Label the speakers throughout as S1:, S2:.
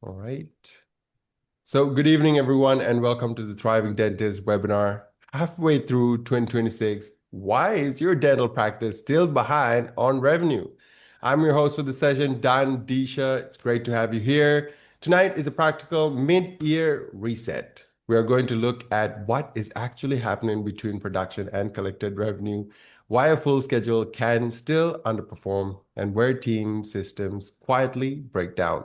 S1: All right. So, good evening, everyone, and welcome to the Thriving Dentist webinar. Halfway through 2026, why is your dental practice still behind on revenue? I'm your host for the session, Dan Disha. It's great to have you here. Tonight is a practical mid-year reset. We are going to look at what is actually happening between production and collected revenue, why a full schedule can still underperform, and where team systems quietly break down.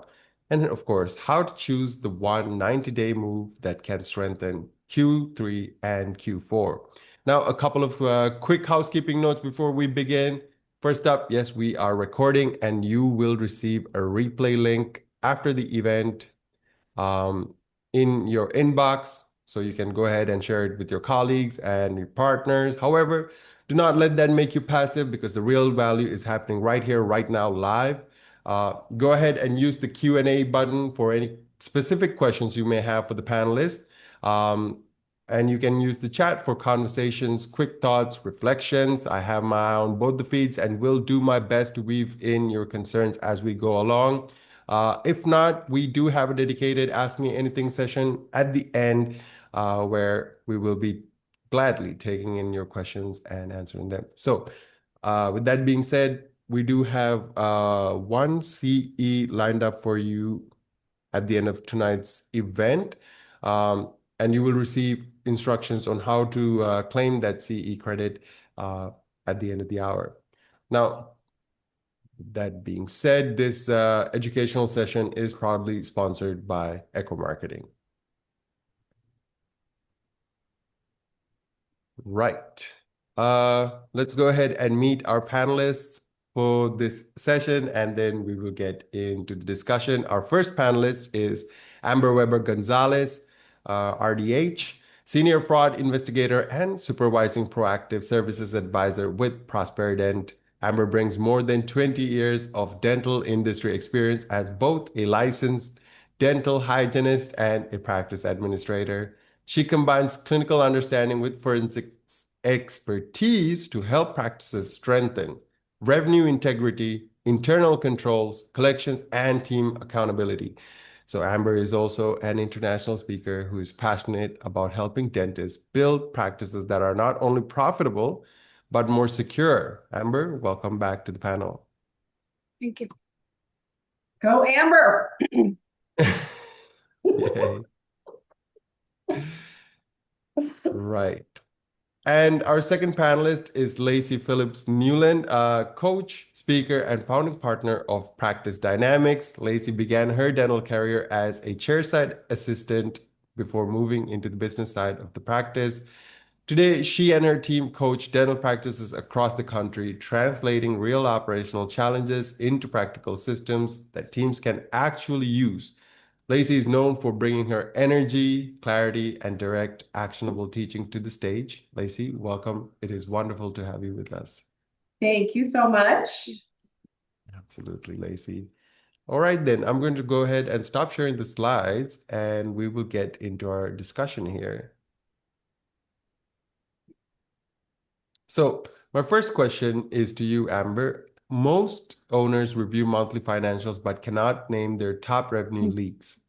S1: And of course, how to choose the one 90-day move that can strengthen Q3 and Q4. Now, a couple of quick housekeeping notes before we begin. First up, yes, we are recording and you will receive a replay link after the event um, in your inbox. So you can go ahead and share it with your colleagues and your partners. However, do not let that make you passive because the real value is happening right here, right now, live. Go ahead and use the Q&A button for any specific questions you may have for the panelists. Um, and you can use the chat for conversations, quick thoughts, reflections. I have my eye on both the feeds and will do my best to weave in your concerns as we go along. If not, we do have a dedicated Ask Me Anything session at the end where we will be gladly taking in your questions and answering them. So, with that being said, we do have one CE lined up for you at the end of tonight's event. And you will receive instructions on how to claim that CE credit uh, at the end of the hour. Now, that being said, this educational session is proudly sponsored by Echo Marketing. Right. Let's go ahead and meet our panelists for this session, and then we will get into the discussion. Our first panelist is Amber Weber Gonzalez, RDH, Senior Fraud Investigator and Supervising Proactive Services Advisor with Prosperident. Amber brings more than 20 years of dental industry experience as both a licensed dental hygienist and a practice administrator. She combines clinical understanding with forensic expertise to help practices strengthen revenue integrity, internal controls, collections, and team accountability. So, Amber is also an international speaker who is passionate about helping dentists build practices that are not only profitable, but more secure. Amber, welcome back to the panel.
S2: Thank you. Go Amber.
S1: Yay. Right. And our second panelist is Lacey Phillips Newland, coach, speaker, and founding partner of Practice Dynamics. Lacey began her dental career as a chairside assistant before moving into the business side of the practice. Today, she and her team coach dental practices across the country, translating real operational challenges into practical systems that teams can actually use. Lacey is known for bringing her energy, clarity, and direct, actionable teaching to the stage. Lacey, welcome. It is wonderful to have you with us.
S2: Thank you so much.
S1: Absolutely, Lacey. All right, then I'm going to go ahead and stop sharing the slides and we will get into our discussion here. So, my first question is to you, Amber. Most owners review monthly financials but cannot name their top revenue leaks.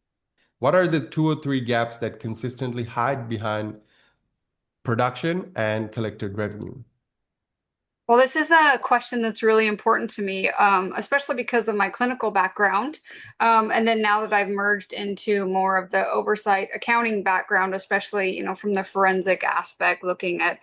S1: What are the two or three gaps that consistently hide behind production and collected revenue?
S3: Well, this is a question that's really important to me, especially because of my clinical background. And then now that I've merged into more of the oversight accounting background, especially, from the forensic aspect, looking at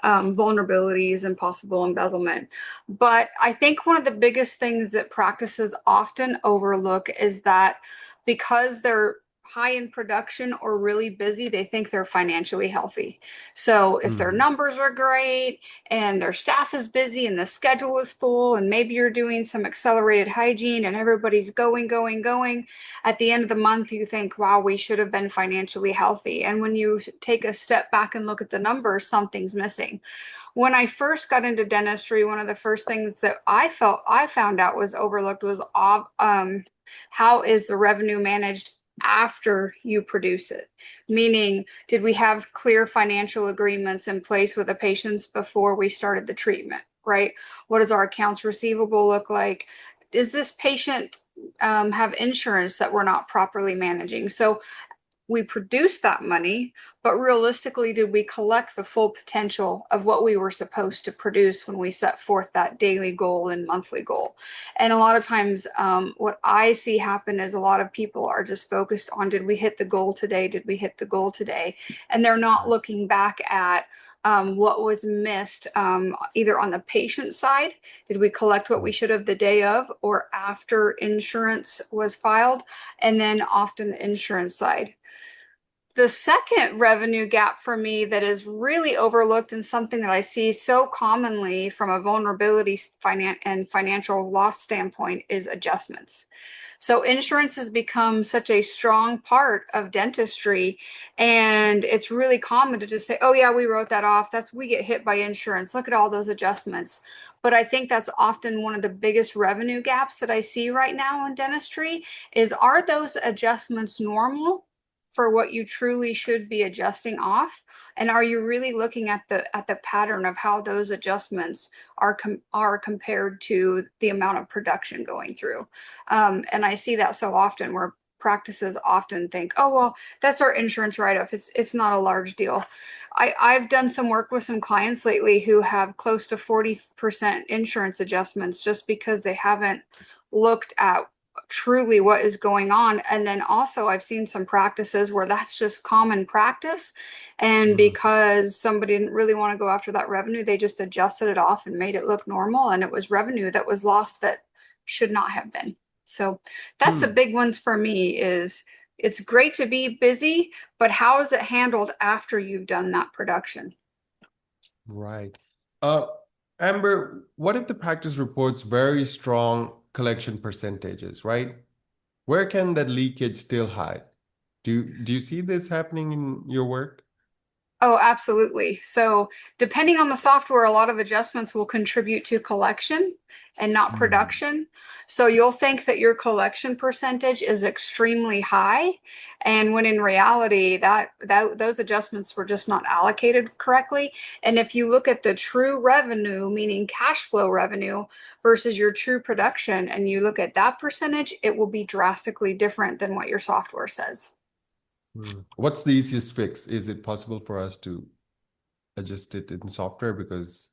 S3: vulnerabilities and possible embezzlement. But I think one of the biggest things that practices often overlook is that because they're high in production or really busy, they think they're financially healthy. So if their numbers are great and their staff is busy and the schedule is full, and maybe you're doing some accelerated hygiene and everybody's going, going, going, at the end of the month, you think, wow, we should have been financially healthy. And when you take a step back and look at the numbers, something's missing. When I first got into dentistry, one of the first things that I found out was overlooked was how is the revenue managed after you produce it? Meaning, did we have clear financial agreements in place with the patients before we started the treatment, right? What does our accounts receivable look like? Is this patient have insurance that we're not properly managing. So we produced that money, but realistically, did we collect the full potential of what we were supposed to produce when we set forth that daily goal and monthly goal? And a lot of times, what I see happen is a lot of people are just focused on, did we hit the goal today? Did we hit the goal today? And they're not looking back at what was missed, either on the patient side. Did we collect what we should have the day of or after insurance was filed? And then often the insurance side. The second revenue gap for me that is really overlooked and something that I see so commonly from a vulnerability and financial loss standpoint is adjustments. So insurance has become such a strong part of dentistry, and it's really common to just say, "Oh yeah, we wrote that off. We get hit by insurance. Look at all those adjustments." But I think that's often one of the biggest revenue gaps that I see right now in dentistry is, are those adjustments normal for what you truly should be adjusting off? And are you really looking at the pattern of how those adjustments are compared to the amount of production going through? And I see that so often where practices often think, "Oh well, that's our insurance write-off. It's not a large deal." I've done some work with some clients lately who have close to 40% insurance adjustments just because they haven't looked at truly what is going on. And then also I've seen some practices where that's just common practice. And
S1: Mm.
S3: because somebody didn't really want to go after that revenue, they just adjusted it off and made it look normal. And it was revenue that was lost that should not have been. So that's the
S1: Hmm.
S3: big ones for me is, it's great to be busy, but how is it handled after you've done that production?
S1: Right. Uh, Amber, what if the practice reports very strong collection percentages, right? Where can that leakage still hide? Do you see this happening in your work?
S3: Oh, absolutely. So, depending on the software, a lot of adjustments will contribute to collection and not
S1: Mm.
S3: production. So, you'll think that your collection percentage is extremely high, and when in reality, that those adjustments were just not allocated correctly. And if you look at the true revenue, meaning cash flow revenue versus your true production, and you look at that percentage, it will be drastically different than what your software says.
S1: Mm. What's the easiest fix? Is it possible for us to adjust it in software? Because,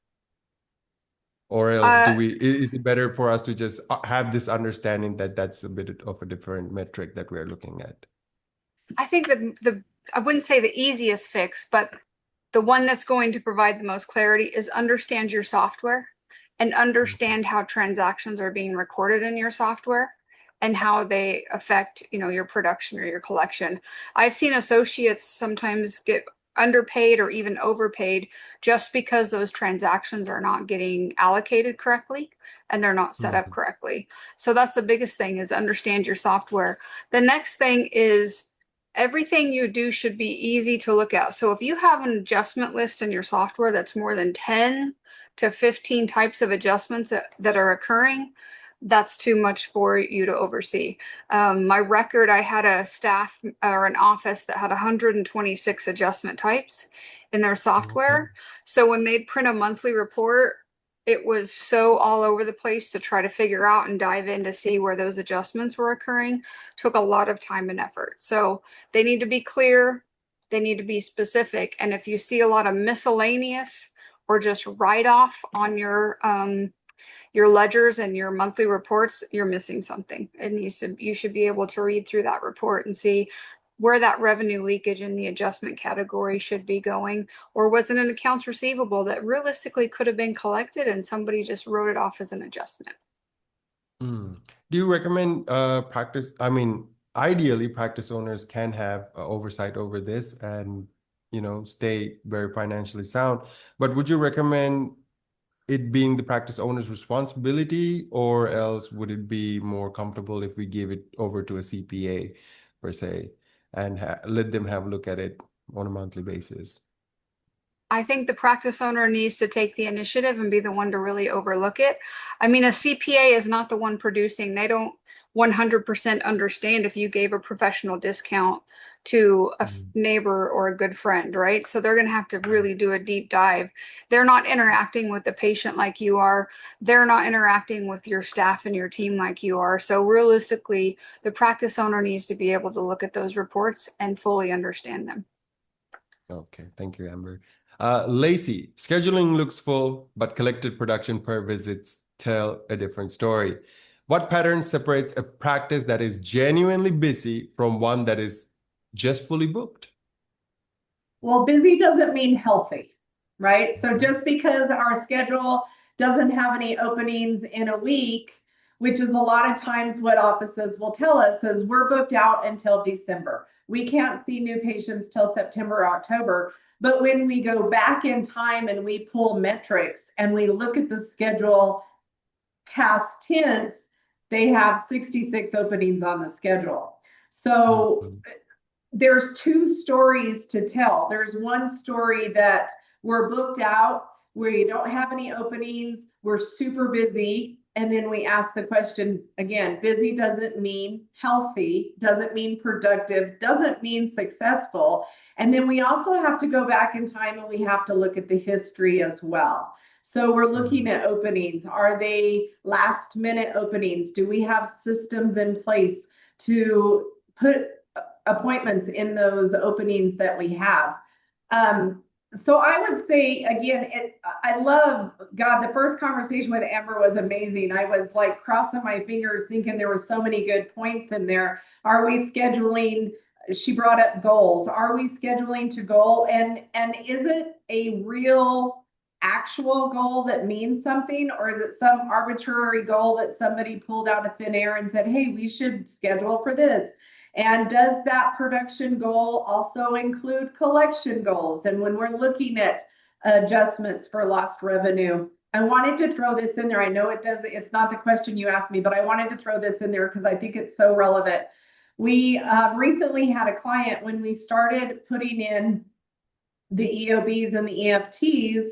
S1: or else
S3: Uh,
S1: is it better for us to just have this understanding that that's a bit of a different metric that we're looking at?
S3: I think the I wouldn't say the easiest fix, but the one that's going to provide the most clarity is understand your software and
S1: Mhm.
S3: understand how transactions are being recorded in your software and how they affect, your production or your collection. I've seen associates sometimes get underpaid or even overpaid just because those transactions are not getting allocated correctly and they're not set up
S1: Mhm.
S3: correctly. So that's the biggest thing, is understand your software. The next thing is, everything you do should be easy to look at. So if you have an adjustment list in your software that's more than 10 to 15 types of adjustments that are occurring, that's too much for you to oversee. My record, I had a staff or an office that had 126 adjustment types in their
S1: Okay.
S3: software. So when they'd print a monthly report, it was so all over the place to try to figure out and dive in to see where those adjustments were occurring. Took a lot of time and effort. So they need to be clear, they need to be specific. And if you see a lot of miscellaneous or just write off on your ledgers and your monthly reports, you're missing something. You should be able to read through that report and see where that revenue leakage in the adjustment category should be going, or was it an accounts receivable that realistically could have been collected and somebody just wrote it off as an adjustment.
S1: Mm. Do you recommend practice? I mean, ideally, practice owners can have oversight over this and, stay very financially sound. But would you recommend it being the practice owner's responsibility, or else would it be more comfortable if we give it over to a CPA per se and let them have a look at it on a monthly basis?
S3: I think the practice owner needs to take the initiative and be the one to really overlook it. I mean, a CPA is not the one producing. They don't 100% understand if you gave a professional discount to a neighbor or a good friend, right? So they're going to have to really do a deep dive. They're not interacting with the patient like you are. They're not interacting with your staff and your team like you are. So realistically, the practice owner needs to be able to look at those reports and fully understand them.
S1: Okay, thank you, Amber. Lacey, scheduling looks full, but collected production per visits tell a different story. What pattern separates a practice that is genuinely busy from one that is just fully booked?
S2: Well, busy doesn't mean healthy, right? So just because our schedule doesn't have any openings in a week, which is a lot of times what offices will tell us, is we're booked out until December. We can't see new patients till September, October. But when we go back in time and we pull metrics and we look at the schedule past tense, they have 66 openings on the schedule. So there's two stories to tell. There's one story that we're booked out where you don't have any openings, we're super busy. And then we ask the question again, busy doesn't mean healthy, doesn't mean productive, doesn't mean successful. And then we also have to go back in time and we have to look at the history as well. So we're looking at openings. Are they last minute openings? Do we have systems in place to put appointments in those openings that we have? So I would say again, I love God. The first conversation with Amber was amazing. I was like crossing my fingers, thinking there were so many good points in there. Are we scheduling? She brought up goals. Are we scheduling to goal? And is it a real actual goal that means something, or is it some arbitrary goal that somebody pulled out of thin air and said, hey, we should schedule for this? And does that production goal also include collection goals? And when we're looking at adjustments for lost revenue, I wanted to throw this in there. I know it's not the question you asked me, but I wanted to throw this in there because I think it's so relevant. We recently had a client when we started putting in the EOBs and the EFTs,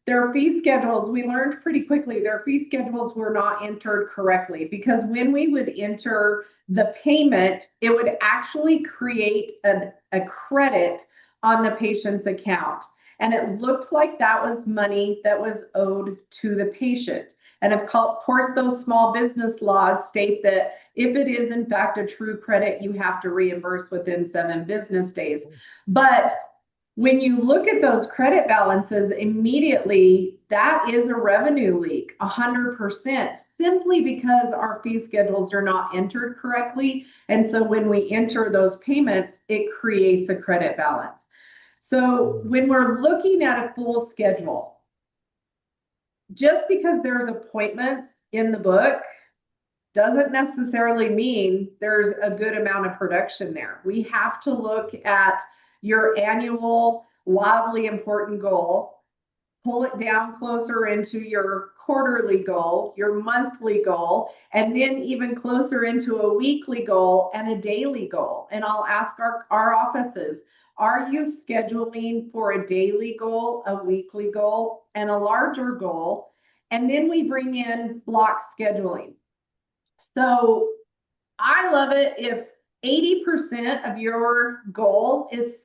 S2: their fee schedules, we learned pretty quickly their fee schedules were not entered correctly, because when we would enter the payment, it would actually create a credit on the patient's account. And it looked like that was money that was owed to the patient. And of course, those small business laws state that if it is in fact a true credit, you have to reimburse within 7 business days. But when you look at those credit balances immediately, that is a revenue leak, 100%, simply because our fee schedules are not entered correctly. And so when we enter those payments, it creates a credit balance. So when we're looking at a full schedule, just because there's appointments in the book doesn't necessarily mean there's a good amount of production there. We have to look at your annual wildly important goal, pull it down closer into your quarterly goal, your monthly goal, and then even closer into a weekly goal and a daily goal. And I'll ask our offices, are you scheduling for a daily goal, a weekly goal, and a larger goal? And then we bring in block scheduling. So I love it if 80% of your goal is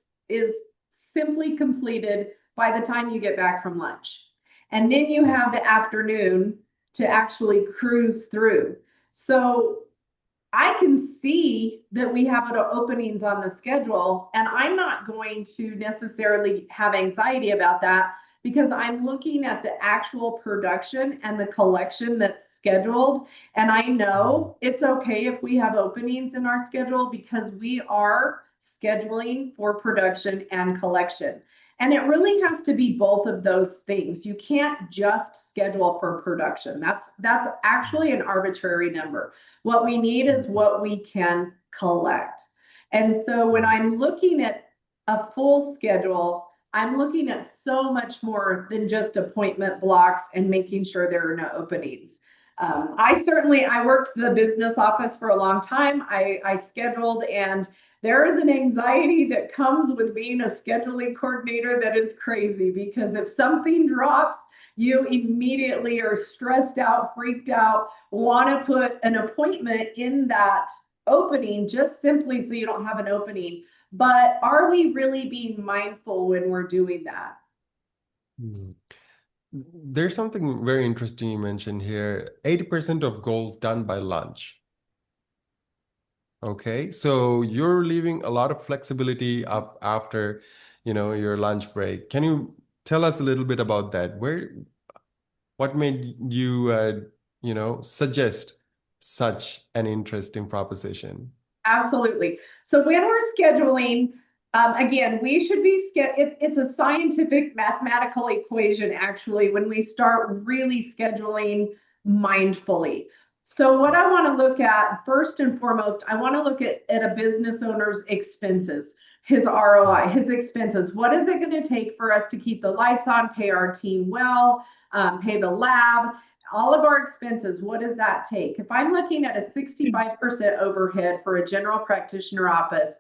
S2: simply completed by the time you get back from lunch. And then you have the afternoon to actually cruise through. So I can see that we have openings on the schedule, and I'm not going to necessarily have anxiety about that because I'm looking at the actual production and the collection that's scheduled. And I know it's okay if we have openings in our schedule because we are scheduling for production and collection. And it really has to be both of those things. You can't just schedule for production. That's actually an arbitrary number. What we need is what we can collect. And so when I'm looking at a full schedule, I'm looking at so much more than just appointment blocks and making sure there are no openings. I worked the business office for a long time. I scheduled, and there is an anxiety that comes with being a scheduling coordinator that is crazy, because if something drops, you immediately are stressed out, freaked out, want to put an appointment in that opening just simply so you don't have an opening. but are we really being mindful when we're doing that?
S1: Hmm. There's something very interesting you mentioned here. 80% of goals done by lunch. Okay, so you're leaving a lot of flexibility up after, your lunch break. Can you tell us a little bit about that? What made you, suggest such an interesting proposition?
S2: Absolutely. So when we're scheduling, again, we should be it's a scientific mathematical equation actually when we start really scheduling mindfully. So what I want to look at first and foremost, I want to look at a business owner's expenses, his ROI, his expenses. What is it going to take for us to keep the lights on, pay our team well, pay the lab, all of our expenses, what does that take? If I'm looking at a 65% overhead for a general practitioner office,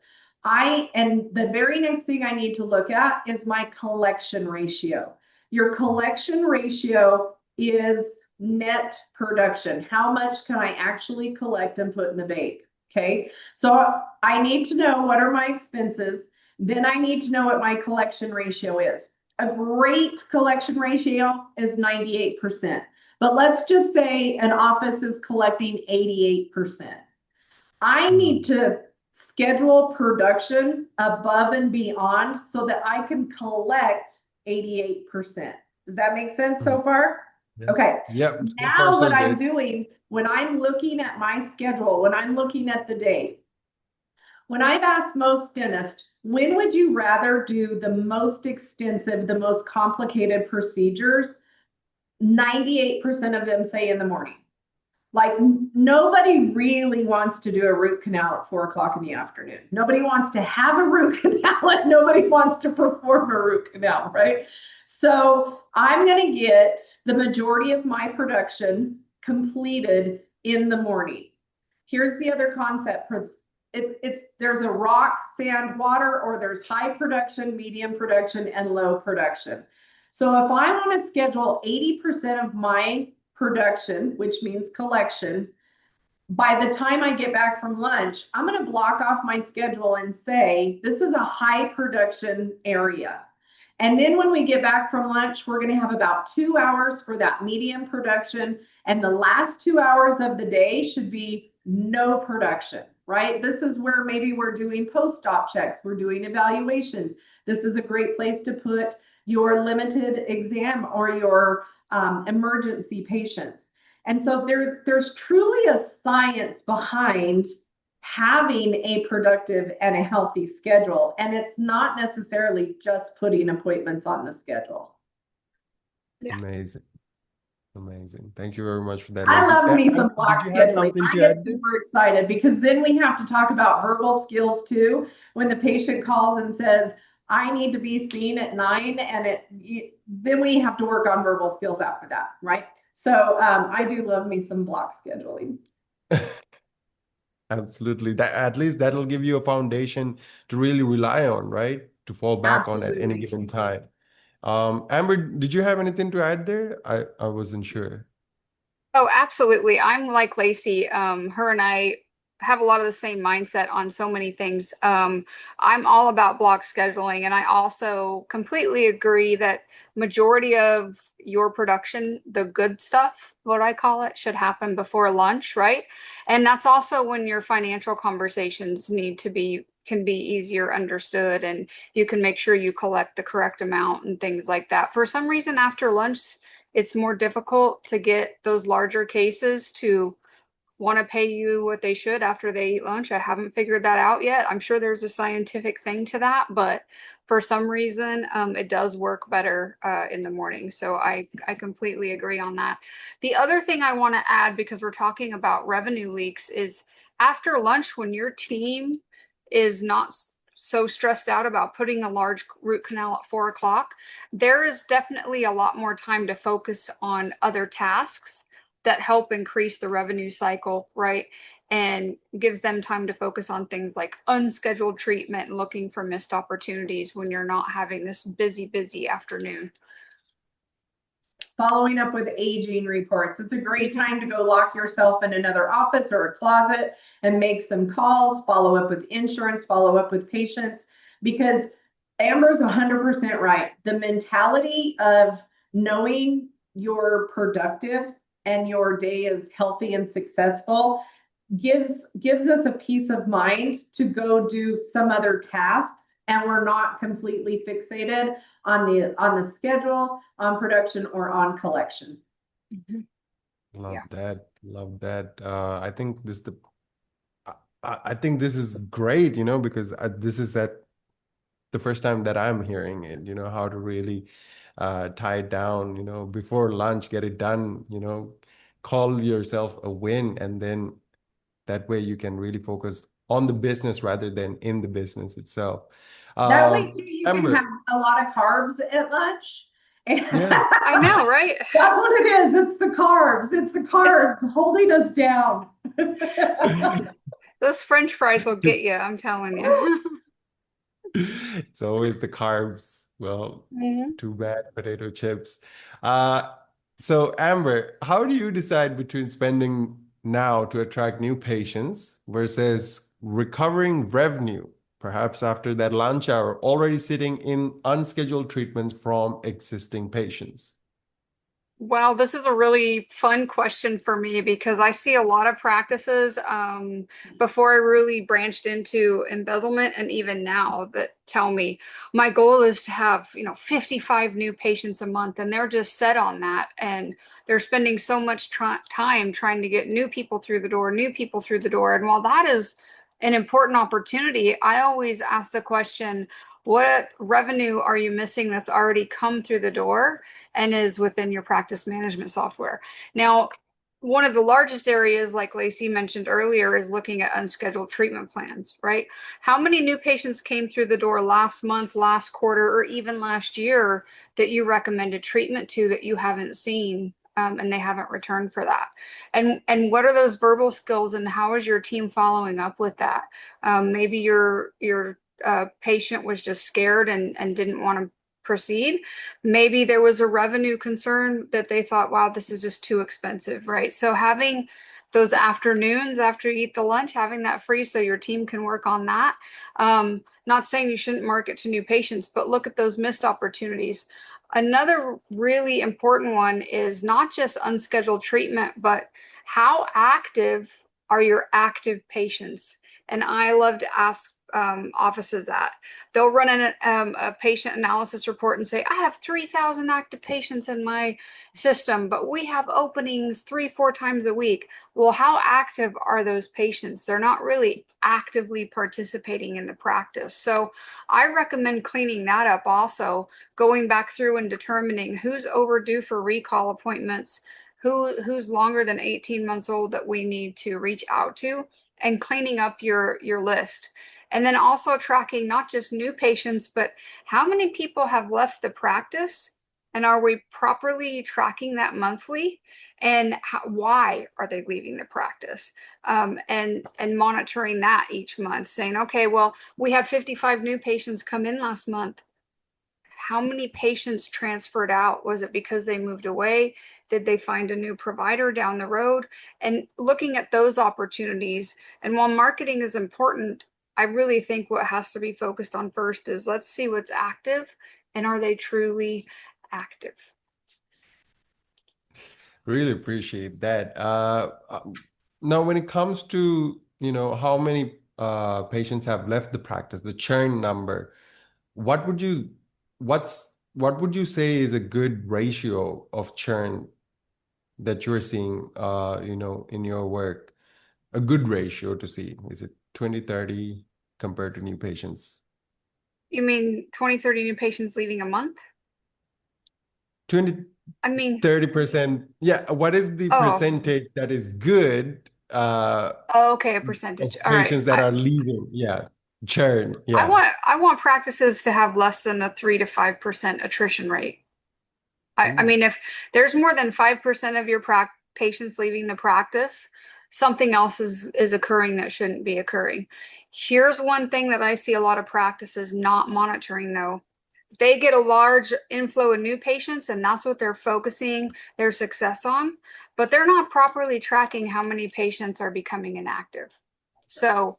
S2: and the very next thing I need to look at is my collection ratio. Your collection ratio is net production. How much can I actually collect and put in the bank? Okay. So I need to know what are my expenses. Then I need to know what my collection ratio is. A great collection ratio is 98%. But let's just say an office is collecting 88%. I need
S1: Hmm.
S2: to schedule production above and beyond so that I can collect 88%. Does that make sense
S1: Hmm.
S2: so far?
S1: Yeah.
S2: Okay.
S1: Yep. So far,
S2: Now, what
S1: so
S2: I'm
S1: good.
S2: doing when I'm looking at my schedule, when I'm looking at the day, when I've asked most dentists, when would you rather do the most extensive, the most complicated procedures? 98% of them say in the morning. Like nobody really wants to do a root canal at 4 o'clock in the afternoon. Nobody wants to have a root canal and nobody wants to perform a root canal, right? So I'm going to get the majority of my production completed in the morning. Here's the other concept. It's there's a rock, sand, water, or there's high production, medium production, and low production. So if I want to schedule 80% of my production, which means collection, by the time I get back from lunch, I'm going to block off my schedule and say, this is a high production area. And then when we get back from lunch, we're going to have about 2 hours for that medium production. And the last 2 hours of the day should be no production, right? This is where maybe we're doing post-op checks, we're doing evaluations. This is a great place to put your limited exam or your emergency patients. And so there's truly a science behind having a productive and a healthy schedule. And it's not necessarily just putting appointments on the schedule.
S3: Yeah.
S1: Amazing. Amazing. Thank you very much for that,
S2: I
S1: Lacey.
S2: love me some
S1: Did
S2: block
S1: you have
S2: scheduling.
S1: something
S2: I
S1: to
S2: get
S1: add there?
S2: super excited because then we have to talk about verbal skills too. When the patient calls and says, I need to be seen at 9, and then we have to work on verbal skills after that, right? So I do love me some block scheduling.
S1: Absolutely. That at least that'll give you a foundation to really rely on, right? To fall back on at any
S2: Absolutely.
S1: given time. Amber, did you have anything to add there? I wasn't sure.
S3: Oh, absolutely. I'm like Lacey. Her and I have a lot of the same mindset on so many things. I'm all about block scheduling, and I also completely agree that majority of your production, the good stuff, what I call it, should happen before lunch, right? And that's also when your financial conversations need to be can be easier understood, and you can make sure you collect the correct amount and things like that. For some reason, after lunch, it's more difficult to get those larger cases to want to pay you what they should after they eat lunch. I haven't figured that out yet. I'm sure there's a scientific thing to that, but for some reason, it does work better in the morning. So I completely agree on that. The other thing I want to add, because we're talking about revenue leaks, is after lunch when your team is not so stressed out about putting a large root canal at 4 o'clock, there is definitely a lot more time to focus on other tasks that help increase the revenue cycle, right? And gives them time to focus on things like unscheduled treatment and looking for missed opportunities when you're not having this busy, busy afternoon.
S2: following up with aging reports. It's a great time to go lock yourself in another office or a closet and make some calls, follow up with insurance, follow up with patients, because Amber's 100% right. The mentality of knowing you're productive and your day is healthy and successful gives us a peace of mind to go do some other tasks, and we're not completely fixated on the schedule, on production, or on collection.
S1: Love
S3: Yeah.
S1: that. Love that. I think this is great, because this is the first time that I'm hearing it, how to really tie it down, before lunch, get it done, call yourself a win, and then that way you can really focus on the business rather than in the business itself.
S2: That way too, you can have
S1: Amber,
S2: a lot of carbs at lunch. And
S1: yeah.
S3: I know, right?
S2: that's what it is. It's the carbs. It's the
S3: It's
S2: carbs holding us down.
S3: those French fries will get you, I'm telling you.
S1: It's always the carbs. Well,
S3: Mhm.
S1: too bad, potato chips. Uh, so Amber, how do you decide between spending now to attract new patients versus recovering revenue, perhaps after that lunch hour, already sitting in unscheduled treatments from existing patients?
S3: Well, this is a really fun question for me because I see a lot of practices before I really branched into embezzlement, and even now, that tell me my goal is to have, 55 new patients a month, and they're just set on that. And they're spending so much time trying to get new people through the door, new people through the door. And while that is an important opportunity, I always ask the question, what revenue are you missing that's already come through the door and is within your practice management software? Now, one of the largest areas, like Lacey mentioned earlier, is looking at unscheduled treatment plans, right? How many new patients came through the door last month, last quarter, or even last year that you recommended treatment to that you haven't seen, and they haven't returned for that? And what are those verbal skills, and how is your team following up with that? Maybe your patient was just scared and didn't want to proceed. Maybe there was a revenue concern that they thought, wow, this is just too expensive, right? So having those afternoons after you eat the lunch, having that free so your team can work on that. Not saying you shouldn't market to new patients, but look at those missed opportunities. Another really important one is not just unscheduled treatment, but how active are your active patients? And I love to ask offices that. They'll run a patient analysis report and say, I have 3,000 active patients in my system, but we have openings 3, 4 times a week. Well, how active are those patients? They're not really actively participating in the practice. So I recommend cleaning that up also, going back through and determining who's overdue for recall appointments, who's longer than 18 months old that we need to reach out to, and cleaning up your list. And then also tracking not just new patients, but how many people have left the practice, and are we properly tracking that monthly? And why are they leaving the practice? And monitoring that each month, saying, okay, well, we had 55 new patients come in last month. How many patients transferred out? Was it because they moved away? Did they find a new provider down the road? And looking at those opportunities. And while marketing is important, I really think what has to be focused on first is, let's see what's active, and are they truly active?
S1: Really appreciate that. Now, when it comes to, how many patients have left the practice, the churn number, what would you what would you say is a good ratio of churn that you're seeing, in your work? A good ratio to see. Is it 20/30 compared to new patients?
S3: You mean 20, 30 new patients leaving a month?
S1: 20,
S3: I mean,
S1: 30%. Yeah. What is the
S3: oh,
S1: percentage that is good
S3: okay, a
S1: of
S3: percentage. All right.
S1: patients that are leaving? Yeah. Churn.
S3: I
S1: Yeah.
S3: want I want practices to have less than a 3 to 5% attrition rate. I
S1: Ooh.
S3: mean, if there's more than 5% of your patients leaving the practice, something else is occurring that shouldn't be occurring. Here's one thing that I see a lot of practices not monitoring, though. they get a large inflow of new patients, and that's what they're focusing their success on, but they're not properly tracking how many patients are becoming inactive. So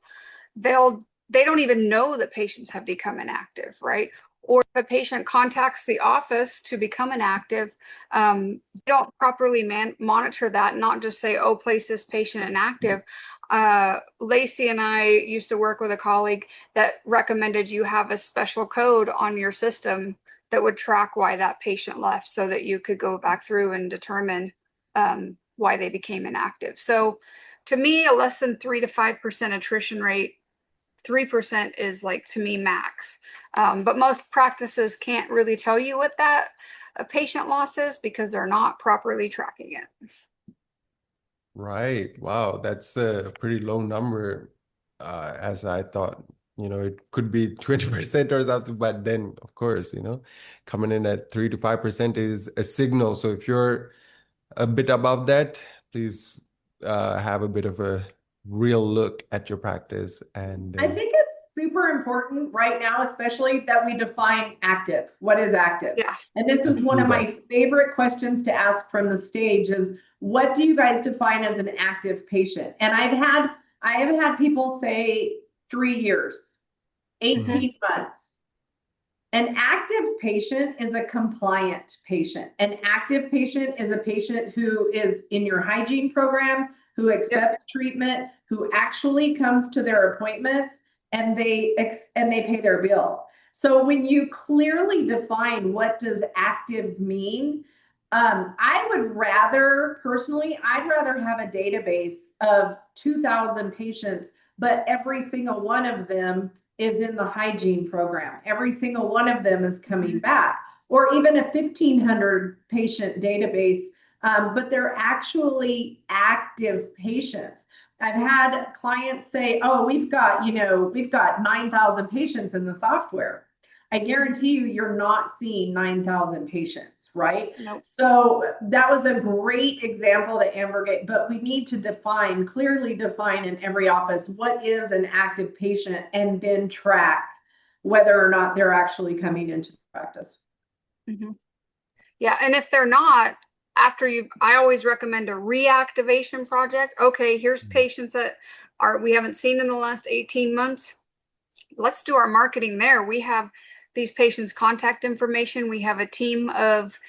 S3: they'll they don't even know that patients have become inactive, right? Or if a patient contacts the office to become inactive, they don't properly monitor that, not just say, oh, place this patient inactive. Lacey and I used to work with a colleague that recommended you have a special code on your system that would track why that patient left so that you could go back through and determine why they became inactive. So to me, a less than 3 to 5% attrition rate, 3% is like to me max. But most practices can't really tell you what that patient loss is because they're not properly tracking it.
S1: Right. Wow, that's a pretty low number, as I thought. It could be 20% or something, but then, of course, coming in at 3 to 5% is a signal. So if you're a bit above that, please have a bit of a real look at your practice. And
S2: I think it's super important right now, especially that we define active. What is active?
S3: Yeah.
S2: And this is
S1: let's
S2: one
S1: do
S2: of
S1: that.
S2: my favorite questions to ask from the stage is what do you guys define as an active patient? And I have had people say 3 years,
S3: Mhm.
S2: 18 months. An active patient is a compliant patient. An active patient is a patient who is in your hygiene program, who
S3: Yep.
S2: accepts treatment, who actually comes to their appointments and they pay their bill. So when you clearly define what does active mean, I would rather personally, I'd rather have a database of 2,000 patients, but every single one of them is in the hygiene program. Every single one of them is coming back, or even a 1,500 patient database, but they're actually active patients. I've had clients say, "Oh, we've got 9,000 patients in the software." I guarantee you, you're not seeing 9,000 patients, right?
S3: Nope.
S2: So that was a great example that Amber gave, but we need to clearly define in every office what is an active patient and then track whether or not they're actually coming into the practice.
S3: Mhm. Yeah, and if they're not, I always recommend a reactivation project. Okay, here's patients that we haven't seen in the last 18 months. Let's do our marketing there. We have these patients' contact information. We have a team of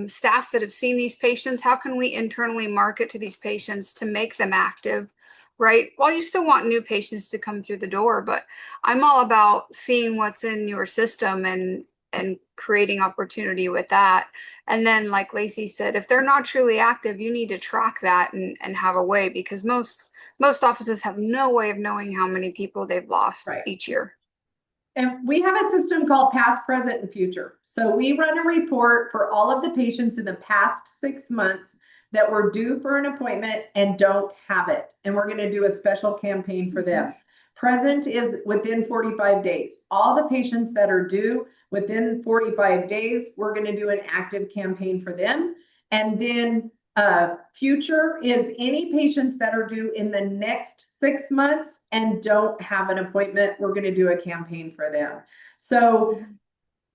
S3: staff that have seen these patients. How can we internally market to these patients to make them active, right? Well, you still want new patients to come through the door, but I'm all about seeing what's in your system and creating opportunity with that. And then, like Lacey said, if they're not truly active, you need to track that and have a way because most offices have no way of knowing how many people they've lost
S2: Right.
S3: each year.
S2: And we have a system called past, present, and future. So we run a report for all of the patients in the past 6 months that were due for an appointment and don't have it. And we're going to do a special campaign for them. Present is within 45 days. All the patients that are due within 45 days, we're going to do an active campaign for them. And then future is any patients that are due in the next 6 months and don't have an appointment, we're going to do a campaign for them. So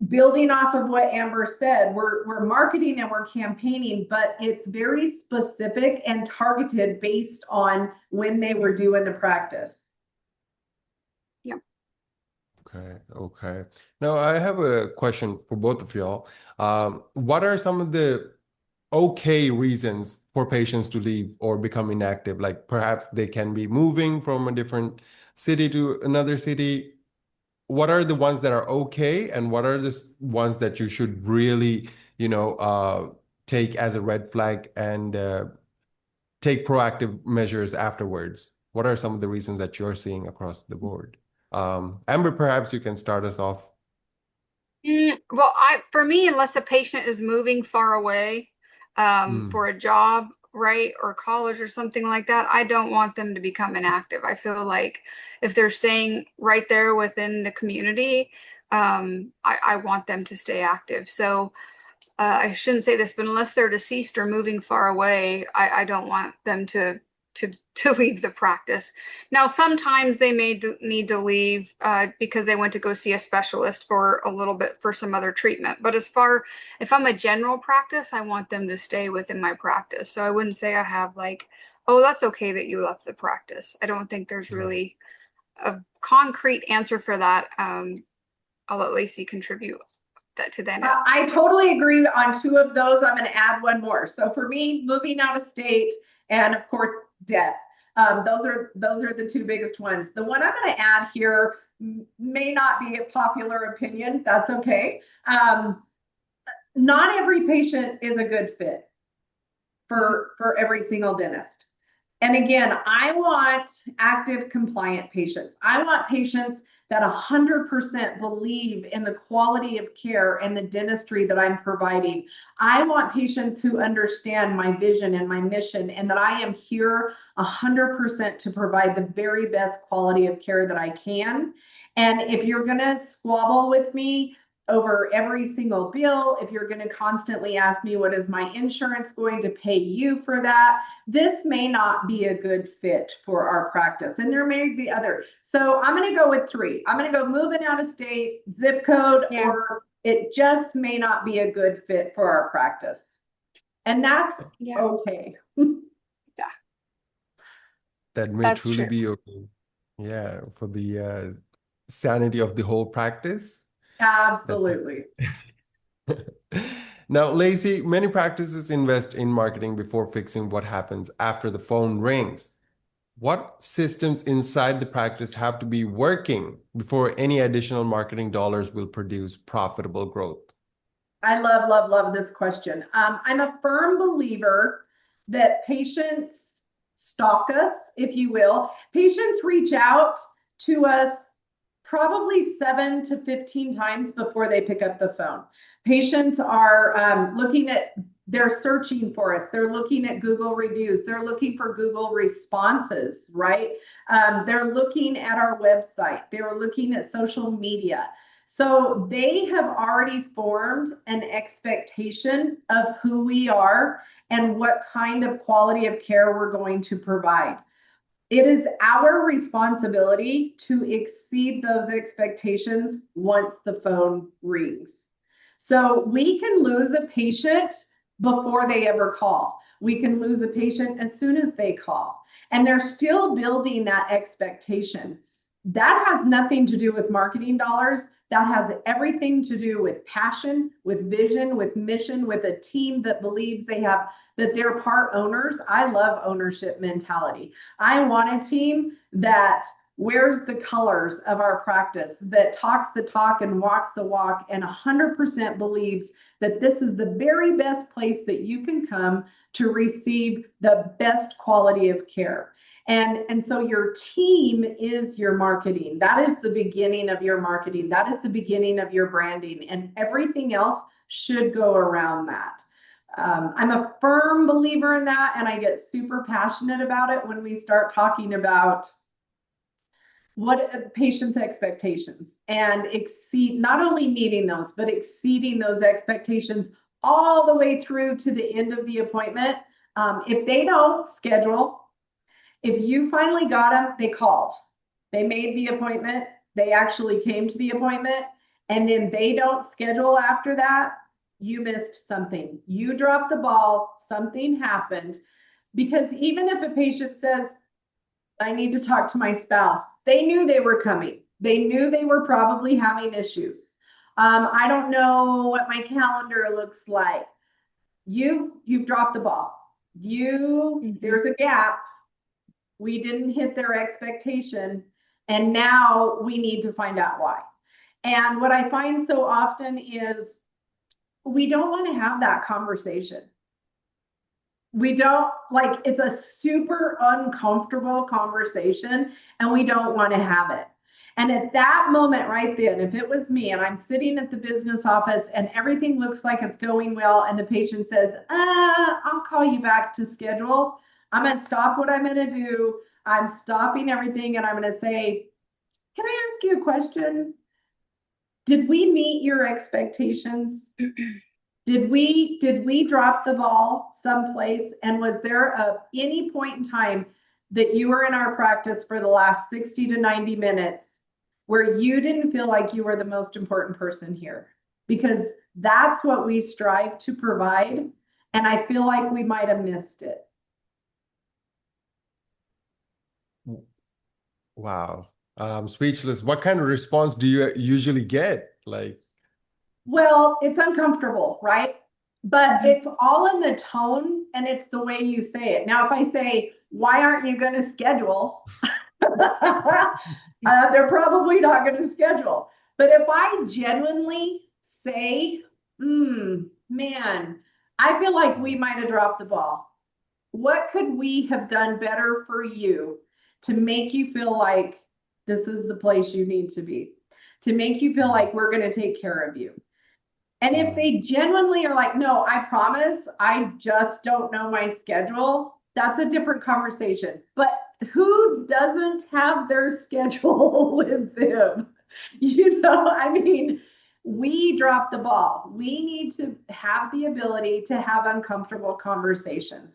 S2: building off of what Amber said, we're marketing and we're campaigning, but it's very specific and targeted based on when they were due in the practice.
S3: Yeah.
S1: Okay, okay. Now I have a question for both of y'all. What are some of the okay reasons for patients to leave or become inactive? Like perhaps they can be moving from a different city to another city. What are the ones that are okay, and what are the ones that you should really, take as a red flag and take proactive measures afterwards? What are some of the reasons that you're seeing across the board? Amber, perhaps you can start us off.
S3: Well, for me, unless a patient is moving far away
S1: Mm,
S3: for a job, right, or college or something like that, I don't want them to become inactive. I feel like if they're staying right there within the community, I want them to stay active. So I shouldn't say this, but unless they're deceased or moving far away, I don't want them to to leave the practice. Now, sometimes they may need to leave because they went to go see a specialist for a little bit for some other treatment. But if I'm a general practice, I want them to stay within my practice. So I wouldn't say I have like, oh, that's okay that you left the practice. I don't think there's
S1: Right.
S3: really a concrete answer for that. I'll let Lacey contribute that to that.
S2: I totally agree on two of those. I'm going to add one more. So for me, moving out of state and of course death. Those are the two biggest ones. The one I'm going to add here may not be a popular opinion. That's okay. Not every patient is a good fit for every single dentist. And again, I want active compliant patients. I want patients that 100% believe in the quality of care and the dentistry that I'm providing. I want patients who understand my vision and my mission and that I am here 100% to provide the very best quality of care that I can. And if you're going to squabble with me over every single bill, if you're going to constantly ask me, what is my insurance going to pay you for that? This may not be a good fit for our practice. And there may be other. So I'm going to go with three. I'm going to go moving out of state, zip code,
S3: Yeah.
S2: or it just may not be a good fit for our practice. And that's okay.
S3: Yeah,
S1: That may
S3: that's
S1: truly
S3: true.
S1: be okay. Yeah, for the sanity of the whole practice. That
S2: Absolutely.
S1: Now, Lacey, many practices invest in marketing before fixing what happens after the phone rings. What systems inside the practice have to be working before any additional marketing dollars will produce profitable growth?
S2: I love, love, love this question. I'm a firm believer that patients stalk us, if you will. Patients reach out to us probably 7 to 15 times before they pick up the phone. Patients are they're searching for us. They're looking at Google reviews. They're looking for Google responses, right? They're looking at our website. They're looking at social media. So they have already formed an expectation of who we are and what kind of quality of care we're going to provide. It is our responsibility to exceed those expectations once the phone rings. So we can lose a patient before they ever call. We can lose a patient as soon as they call. And they're still building that expectation. That has nothing to do with marketing dollars. That has everything to do with passion, with vision, with mission, with a team that believes that they're part owners. I love ownership mentality. I want a team that wears the colors of our practice, that talks the talk and walks the walk, and 100% believes that this is the very best place that you can come to receive the best quality of care. And so your team is your marketing. That is the beginning of your marketing. That is the beginning of your branding. And everything else should go around that. I'm a firm believer in that, and I get super passionate about it when we start talking about what patients' expectations and exceed, not only meeting those, but exceeding those expectations all the way through to the end of the appointment. If they don't schedule, if you finally got them, they called, they made the appointment, they actually came to the appointment, and then they don't schedule after that, you missed something. You dropped the ball, something happened. Because even if a patient says, I need to talk to my spouse, they knew they were coming. They knew they were probably having issues. I don't know what my calendar looks like. You've dropped the ball. There's a gap. We didn't hit their expectation, and now we need to find out why. And what I find so often is we don't want to have that conversation. We don't, like, it's a super uncomfortable conversation, and we don't want to have it. And at that moment right then, if it was me and I'm sitting at the business office and everything looks like it's going well, and the patient says, I'll call you back to schedule, I'm going to stop what I'm going to do. I'm stopping everything, and I'm going to say, can I ask you a question? Did we meet your expectations? Did we drop the ball someplace? And was there any point in time that you were in our practice for the last 60 to 90 minutes where you didn't feel like you were the most important person here, because that's what we strive to provide. And I feel like we might have missed it.
S1: Wow. Speechless. What kind of response do you usually get? Like,
S2: Well, it's uncomfortable, right? But it's all in the tone and it's the way you say it. Now, if I say, why aren't you going to schedule? They're probably not going to schedule. But if I genuinely say, man, I feel like we might have dropped the ball. What could we have done better for you to make you feel like this is the place you need to be, to make you feel like we're going to take care of you? And if
S1: mm,
S2: they genuinely are like, no, I promise, I just don't know my schedule, that's a different conversation. But who doesn't have their schedule with them? I mean, we dropped the ball. We need to have the ability to have uncomfortable conversations.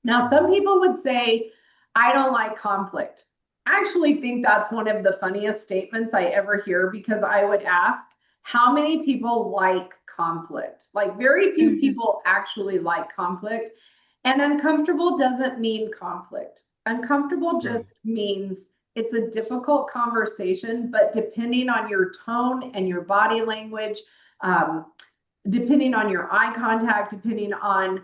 S2: Now, some people would say, I don't like conflict. I actually think that's one of the funniest statements I ever hear, because I would ask, how many people like conflict? Like, very few
S3: Mhm.
S2: people actually like conflict. And uncomfortable doesn't mean conflict. Uncomfortable
S1: right.
S2: just means it's a difficult conversation, but depending on your tone and your body language, um, depending on your eye contact, depending on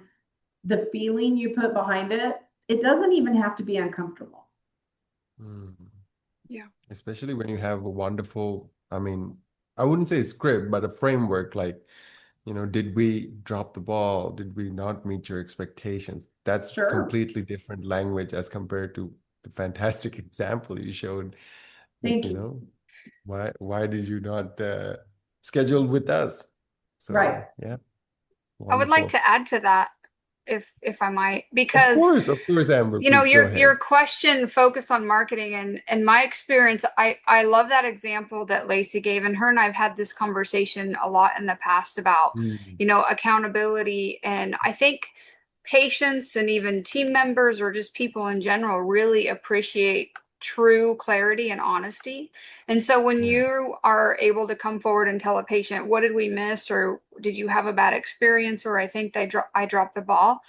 S2: the feeling you put behind it, it doesn't even have to be uncomfortable.
S1: Mm.
S3: Yeah.
S1: Especially when you have a wonderful, I mean, I wouldn't say script, but a framework like, did we drop the ball? Did we not meet your expectations? That's
S2: Sure.
S1: completely different language as compared to the fantastic example you showed with,
S2: Thank you.
S1: why did you not schedule with us?
S2: Right.
S1: So yeah,
S3: I would like
S1: wonderful.
S3: to add to that, if I might, because
S1: Of course, Amber,
S3: you know,
S1: please go
S3: your
S1: ahead.
S3: question focused on marketing, and my experience, I love that example that Lacey gave, and her and I've had this conversation a lot in the past about,
S1: Mm,
S3: accountability. And I think patients and even team members or just people in general really appreciate true clarity and honesty. And so when
S1: yeah,
S3: you are able to come forward and tell a patient, what did we miss, or did you have a bad experience, or I dropped the ball,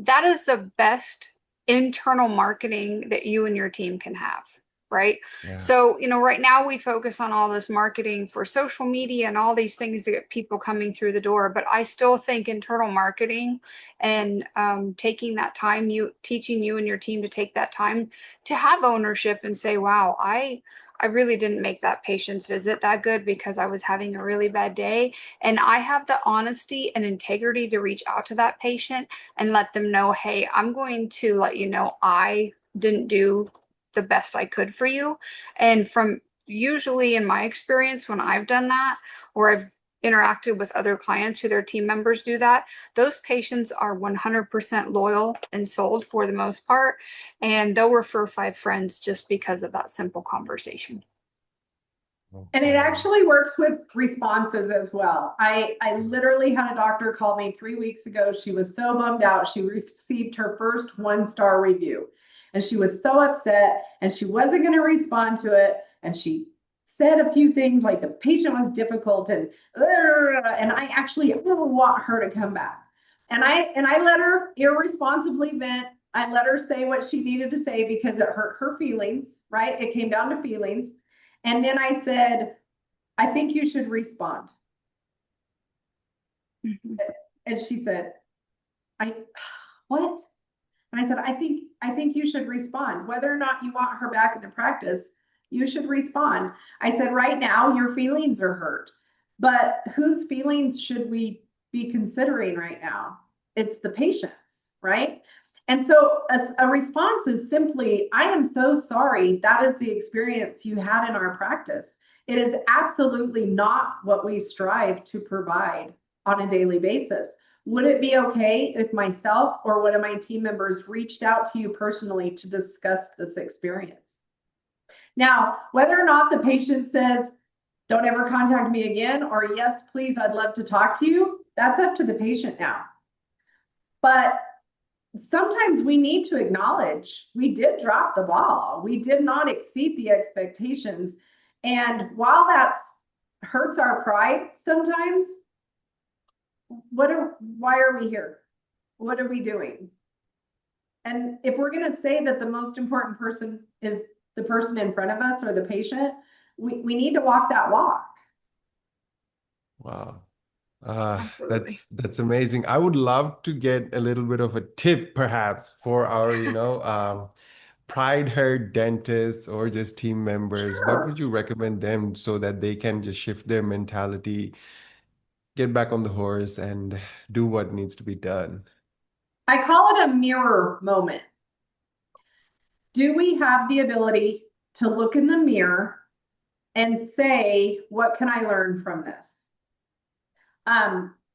S3: that is the best internal marketing that you and your team can have, right?
S1: yeah,
S3: So, right now we focus on all this marketing for social media and all these things to get people coming through the door. But I still think internal marketing and taking that time, teaching you and your team to take that time to have ownership and say, wow, I really didn't make that patient's visit that good because I was having a really bad day. And I have the honesty and integrity to reach out to that patient and let them know, hey, I'm going to let you know I didn't do the best I could for you. And from usually in my experience, when I've done that, or I've interacted with other clients who their team members do that, those patients are 100% loyal and sold for the most part. And they'll refer 5 friends just because of that simple conversation.
S2: And it
S1: okay.
S2: actually works with responses as well. I literally had a doctor call me 3 weeks ago. She was so bummed out. She received her first 1-star review and she was so upset and she wasn't going to respond to it. And she said a few things like the patient was difficult and I actually want her to come back. And I let her irresponsibly vent. I let her say what she needed to say because it hurt her feelings, right? It came down to feelings. And then I said, I think you should respond.
S3: Mhm.
S2: And she said, I what? And I said, I think you should respond. Whether or not you want her back in the practice, you should respond. I said, right now your feelings are hurt. But whose feelings should we be considering right now? It's the patient's, right? And so a response is simply, I am so sorry. That is the experience you had in our practice. It is absolutely not what we strive to provide on a daily basis. Would it be okay if myself or one of my team members reached out to you personally to discuss this experience? Now, whether or not the patient says, don't ever contact me again, or yes, please, I'd love to talk to you, that's up to the patient now. But sometimes we need to acknowledge we did drop the ball. We did not exceed the expectations. And while that hurts our pride sometimes, why are we here? What are we doing? And if we're going to say that the most important person is the person in front of us or the patient, we need to walk that walk.
S1: Wow.
S3: Absolutely.
S1: That's amazing. I would love to get a little bit of a tip, perhaps, for our, pride herd dentists or just team members. What would
S2: Sure.
S1: you recommend them so that they can just shift their mentality, get back on the horse, and do what needs to be done?
S2: I call it a mirror moment. Do we have the ability to look in the mirror and say, what can I learn from this?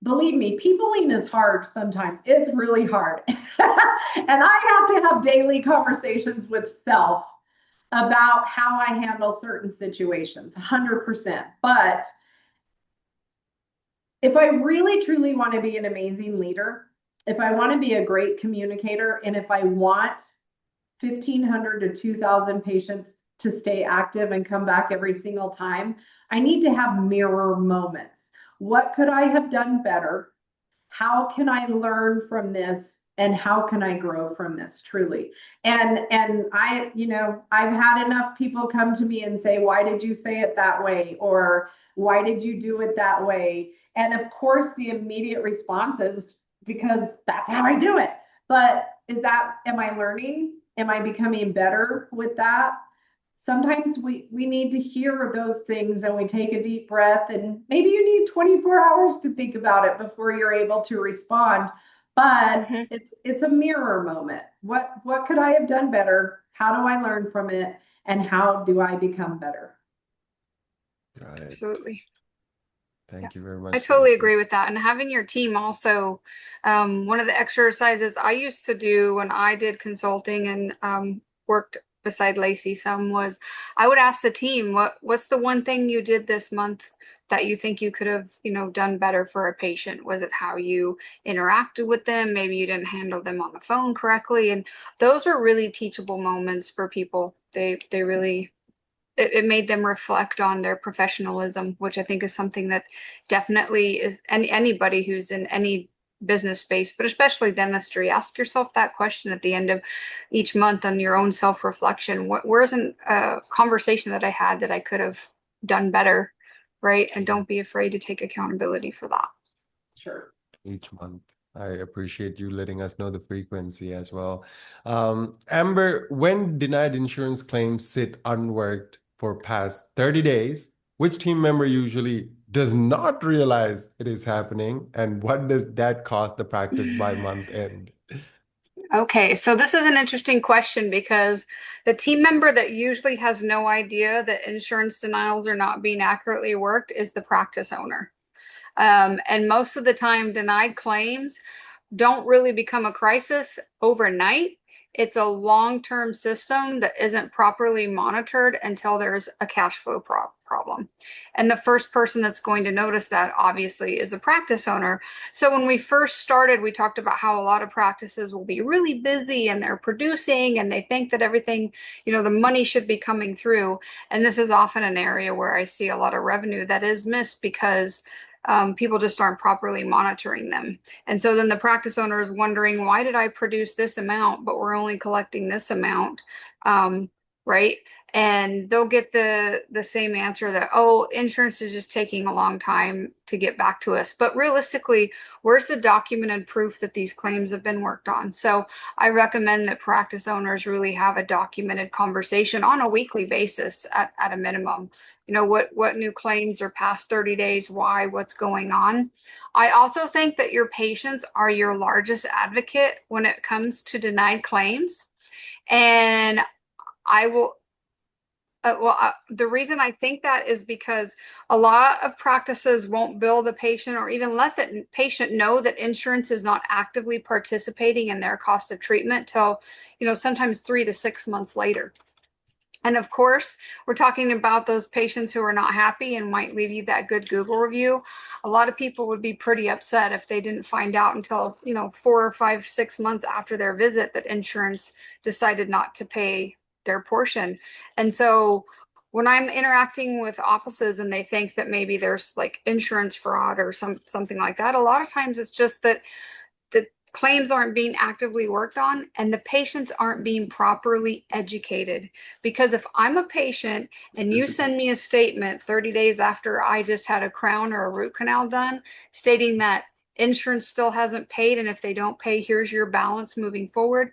S2: Believe me, peopling is hard sometimes. It's really hard. And I have to have daily conversations with self about how I handle certain situations, 100%. But if I really truly want to be an amazing leader, if I want to be a great communicator, and if I want 1,500 to 2,000 patients to stay active and come back every single time, I need to have mirror moments. What could I have done better? How can I learn from this? And how can I grow from this truly? And I've had enough people come to me and say, why did you say it that way? Or why did you do it that way? And of course, the immediate response is because that's how I do it. But am I learning? Am I becoming better with that? Sometimes we need to hear those things and we take a deep breath, and maybe you need 24 hours to think about it before you're able to respond. But
S3: Mhm.
S2: it's a mirror moment. What could I have done better? How do I learn from it? And how do I become better?
S1: Got it.
S3: Absolutely. Yeah,
S1: Thank you very
S3: I
S1: much,
S3: totally
S1: Stacy.
S3: agree with that. And having your team also, one of the exercises I used to do when I did consulting and worked beside Lacey some was I would ask the team, what's the one thing you did this month that you think you could have, done better for a patient? Was it how you interacted with them? Maybe you didn't handle them on the phone correctly. And those were really teachable moments for people. They really it made them reflect on their professionalism, which I think is something that definitely is anybody who's in any business space, but especially dentistry. Ask yourself that question at the end of each month on your own self-reflection. Where's a conversation that I had that I could have done better, right? And don't be afraid to take accountability for that.
S2: Sure.
S1: Each month. I appreciate you letting us know the frequency as well. Amber, when denied insurance claims sit unworked for past 30 days, which team member usually does not realize it is happening, and what does that cost the practice by month end?
S3: Okay, so this is an interesting question because the team member that usually has no idea that insurance denials are not being accurately worked is the practice owner. And most of the time, denied claims don't really become a crisis overnight. It's a long-term system that isn't properly monitored until there's a cash flow problem. And the first person that's going to notice that obviously is the practice owner. So when we first started, we talked about how a lot of practices will be really busy and they're producing and they think that everything, the money should be coming through. And this is often an area where I see a lot of revenue that is missed because people just aren't properly monitoring them. And so then the practice owner is wondering, why did I produce this amount, but we're only collecting this amount? Right? And they'll get the same answer that, oh, insurance is just taking a long time to get back to us. But realistically, where's the documented proof that these claims have been worked on? So I recommend that practice owners really have a documented conversation on a weekly basis at a minimum. What new claims are past 30 days, why, what's going on. I also think that your patients are your largest advocate when it comes to denied claims. And I will, the reason I think that is because a lot of practices won't bill the patient or even let the patient know that insurance is not actively participating in their cost of treatment till, sometimes 3 to 6 months later. And of course, we're talking about those patients who are not happy and might leave you that good Google review. A lot of people would be pretty upset if they didn't find out until, 4 or 5, 6 months after their visit that insurance decided not to pay their portion. And so when I'm interacting with offices and they think that maybe there's like insurance fraud or something like that, a lot of times it's just that the claims aren't being actively worked on and the patients aren't being properly educated. Because if I'm a patient and you send me a statement 30 days after I just had a crown or a root canal done stating that insurance still hasn't paid, and if they don't pay, here's your balance moving forward,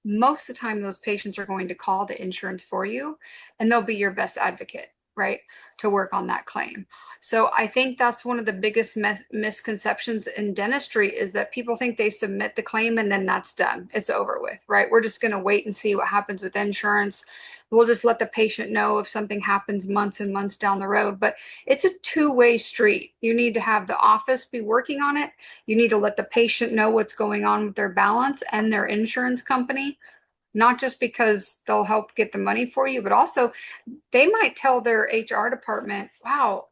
S3: most of the time those patients are going to call the insurance for you and they'll be your best advocate, right, to work on that claim. So I think that's one of the biggest misconceptions in dentistry is that people think they submit the claim and then that's done. It's over with, right? We're just going to wait and see what happens with insurance. We'll just let the patient know if something happens months and months down the road. But it's a two-way street. You need to have the office be working on it. You need to let the patient know what's going on with their balance and their insurance company, not just because they'll help get the money for you, but also they might tell their HR department, wow,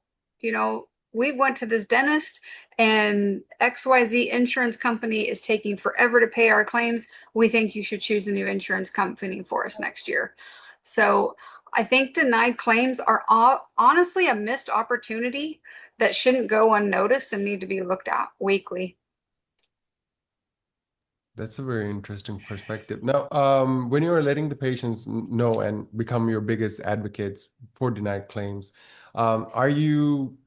S3: we went to this dentist and XYZ insurance company is taking forever to pay our claims. We think you should choose a new insurance company for us next year. So I think denied claims are honestly a missed opportunity that shouldn't go unnoticed and need to be looked at weekly.
S1: That's a very interesting perspective. Now, when you are letting the patients know and become your biggest advocates for denied claims, are you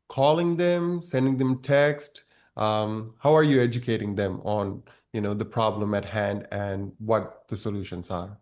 S1: calling them, sending them text? How are you educating them on, the problem at hand and what the solutions are?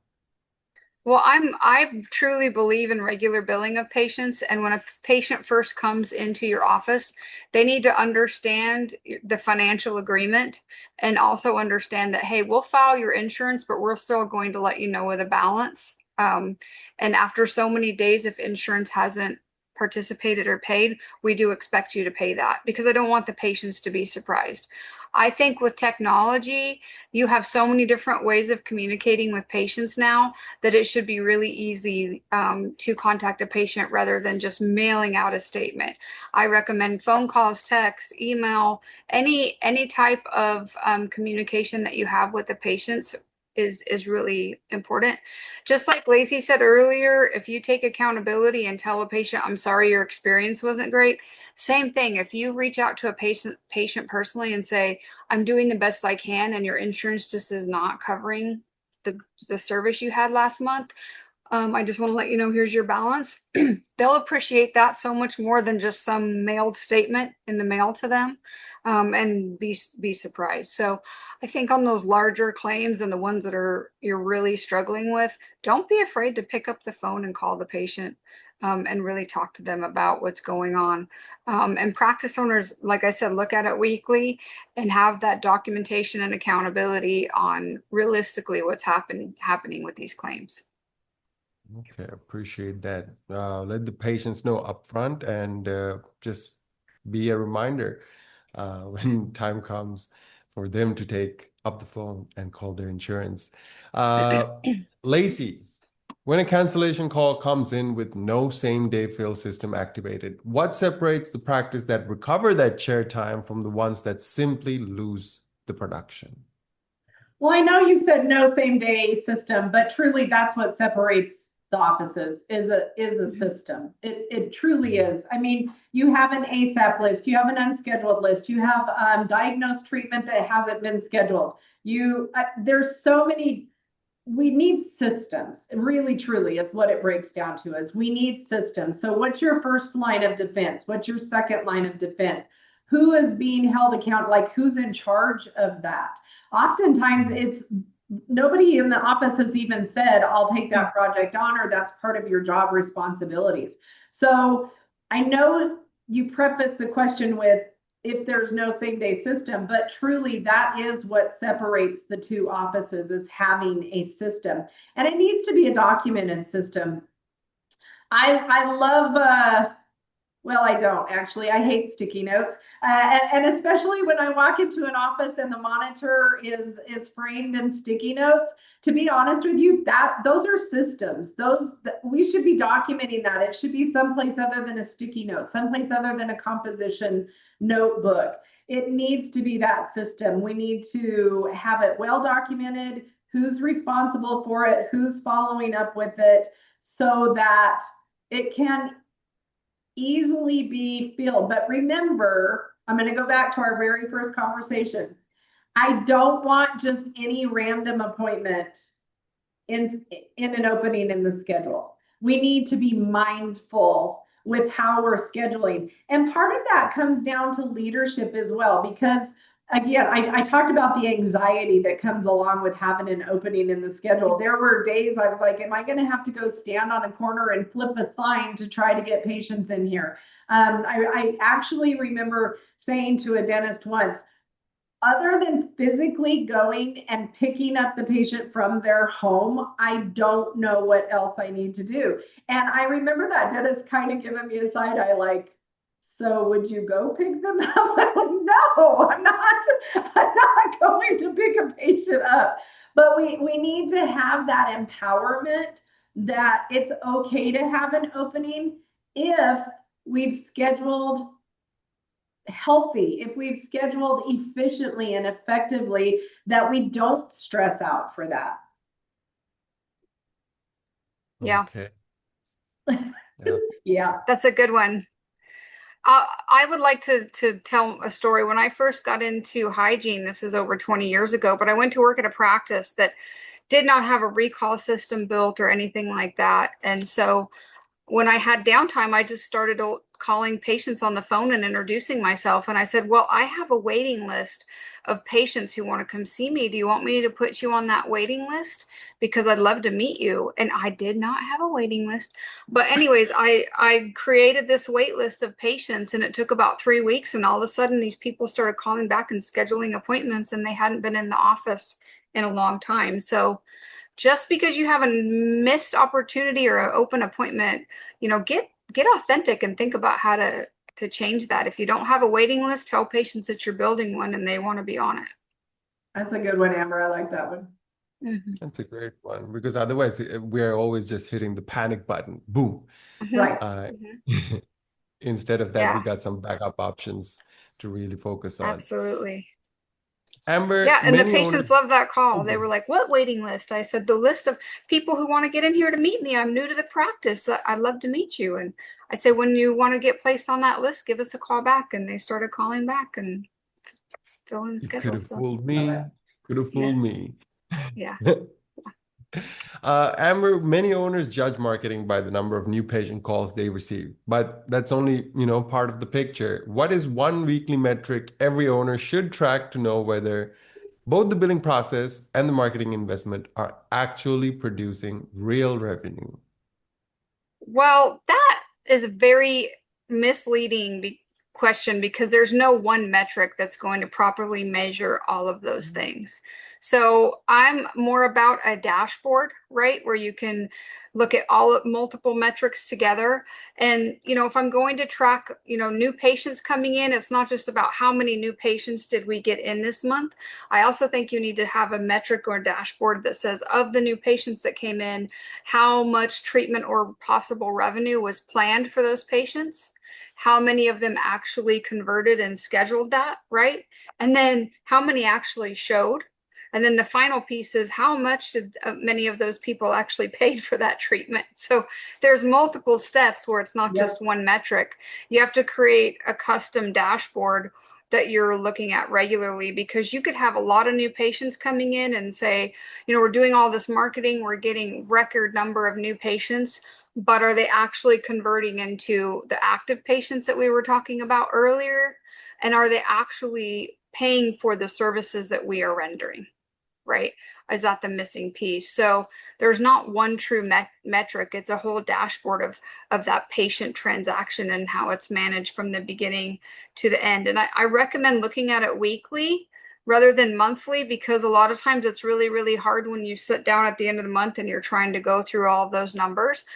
S3: Well, I truly believe in regular billing of patients. And when a patient first comes into your office, they need to understand the financial agreement and also understand that, hey, we'll file your insurance, but we're still going to let you know with a balance. And after so many days, if insurance hasn't participated or paid, we do expect you to pay that because I don't want the patients to be surprised. I think with technology, you have so many different ways of communicating with patients now that it should be really easy to contact a patient rather than just mailing out a statement. I recommend phone calls, text, email, any type of communication that you have with the patients is really important. Just like Lacey said earlier, if you take accountability and tell a patient, I'm sorry your experience wasn't great, same thing. If you reach out to a patient personally and say, I'm doing the best I can and your insurance just is not covering the service you had last month, I just want to let you know here's your balance. They'll appreciate that so much more than just some mailed statement in the mail to them, and be surprised. So I think on those larger claims and the ones that you're really struggling with, don't be afraid to pick up the phone and call the patient, and really talk to them about what's going on. And practice owners, like I said, look at it weekly and have that documentation and accountability on realistically what's happening with these claims.
S1: Okay, appreciate that. Let the patients know upfront and just be a reminder when time comes for them to take up the phone and call their insurance. Uh, Lacey, when a cancellation call comes in with no same-day fill system activated, what separates the practice that recover that chair time from the ones that simply lose the production?
S2: Well, I know you said no same day system, but truly that's what separates the offices is a system. It truly is. I mean, you have an ASAP list, you have an unscheduled list, you have diagnosed treatment that hasn't been scheduled. There's so many. We need systems. It really, truly is what it breaks down to is we need systems. So what's your first line of defense? What's your second line of defense? Who is being held accountable? Like who's in charge of that? Oftentimes it's nobody in the office has even said, I'll take that project on, or that's part of your job responsibilities. So I know you preface the question with if there's no same day system, but truly that is what separates the two offices is having a system. And it needs to be a documented system. I love Well, I don't actually. I hate sticky notes, and especially when I walk into an office and the monitor is framed in sticky notes. To be honest with you, that those are systems. Those we should be documenting that. It should be someplace other than a sticky note, someplace other than a composition notebook. It needs to be that system. We need to have it well documented. Who's responsible for it? Who's following up with it, so that it can easily be filled. But remember, I'm going to go back to our very first conversation. I don't want just any random appointment in an opening in the schedule. We need to be mindful with how we're scheduling. And part of that comes down to leadership as well, because again, I talked about the anxiety that comes along with having an opening in the schedule. There were days I was like, am I going to have to go stand on a corner and flip a sign to try to get patients in here? I actually remember saying to a dentist once, other than physically going and picking up the patient from their home, I don't know what else I need to do. And I remember that dentist kind of giving me a side eye, like, so would you go pick them up? I'm like, no, I'm not going to pick a patient up. But we need to have that empowerment that it's okay to have an opening if we've scheduled healthy, if we've scheduled efficiently and effectively, that we don't stress out for that.
S3: Yeah,
S1: Okay. Yeah.
S2: Yeah.
S3: that's a good one. I would like to tell a story. When I first got into hygiene, this is over 20 years ago, but I went to work at a practice that did not have a recall system built or anything like that. And so when I had downtime, I just started calling patients on the phone and introducing myself. And I said, well, I have a waiting list of patients who want to come see me. Do you want me to put you on that waiting list? Because I'd love to meet you. And I did not have a waiting list. But anyways, I created this wait list of patients, and it took about 3 weeks. And all of a sudden, these people started calling back and scheduling appointments, and they hadn't been in the office in a long time. So just because you have a missed opportunity or an open appointment, get authentic and think about how to change that. If you don't have a waiting list, tell patients that you're building one and they want to be on it.
S2: That's a good one, Amber. I like that one.
S3: Mhm.
S1: That's a great one because otherwise we're always just hitting the panic button. Boom.
S3: Mhm.
S2: Right.
S1: Uh,
S3: Mhm.
S1: instead of that, we
S3: Yeah,
S1: got some backup options to really focus on.
S3: absolutely.
S1: Amber,
S3: Yeah, and the
S1: many owners.
S3: patients love that
S1: Oh,
S3: call. They
S1: go
S3: were
S1: ahead.
S3: like, "What waiting list?" I said, "The list of people who want to get in here to meet me. I'm new to the practice. I'd love to meet you." And I said, "When you want to get placed on that list, give us a call back." And they started calling back and fill in the
S1: You could
S3: schedule.
S1: have
S3: So
S1: fooled
S2: Love it.
S1: me. Could have
S3: yeah,
S1: fooled me.
S3: yeah.
S1: Amber, many owners judge marketing by the number of new patient calls they receive, but that's only, part of the picture. What is one weekly metric every owner should track to know whether both the billing process and the marketing investment are actually producing real revenue?
S3: Well, that is a very misleading question because there's no one metric that's going to properly measure all of those things. So I'm more about a dashboard, right, where you can look at all multiple metrics together. And, if I'm going to track, new patients coming in, it's not just about how many new patients did we get in this month. I also think you need to have a metric or a dashboard that says of the new patients that came in, how much treatment or possible revenue was planned for those patients, how many of them actually converted and scheduled that, right? And then how many actually showed. And then the final piece is how much did many of those people actually paid for that treatment. So there's multiple steps where it's not
S2: Yep.
S3: just one metric. You have to create a custom dashboard that you're looking at regularly, because you could have a lot of new patients coming in and say, we're doing all this marketing, we're getting record number of new patients, but are they actually converting into the active patients that we were talking about earlier? And are they actually paying for the services that we are rendering? Right? Is that the missing piece? So there's not one true metric. It's a whole dashboard of that patient transaction and how it's managed from the beginning to the end. And I recommend looking at it weekly, rather than monthly, because a lot of times it's really, really hard when you sit down at the end of the month and you're trying to go through all of those numbers.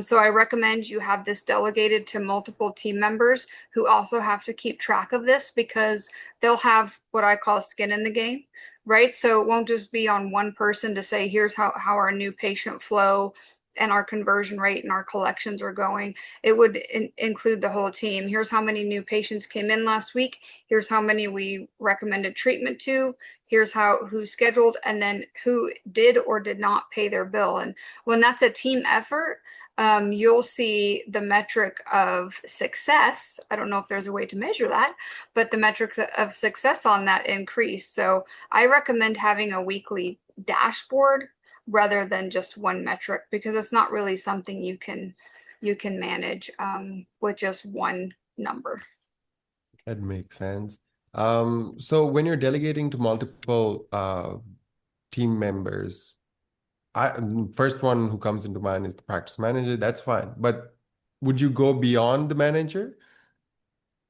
S3: So I recommend you have this delegated to multiple team members who also have to keep track of this, because they'll have what I call skin in the game, right? So it won't just be on one person to say, here's how our new patient flow and our conversion rate and our collections are going. It would include the whole team. Here's how many new patients came in last week. Here's how many we recommended treatment to. Here's who scheduled, and then who did or did not pay their bill. And when that's a team effort, you'll see the metric of success. I don't know if there's a way to measure that, but the metrics of success on that increase. So I recommend having a weekly dashboard rather than just one metric, because it's not really something you can manage with just one number.
S1: That makes sense. So when you're delegating to multiple team members, first one who comes into mind is the practice manager. That's fine. But would you go beyond the manager?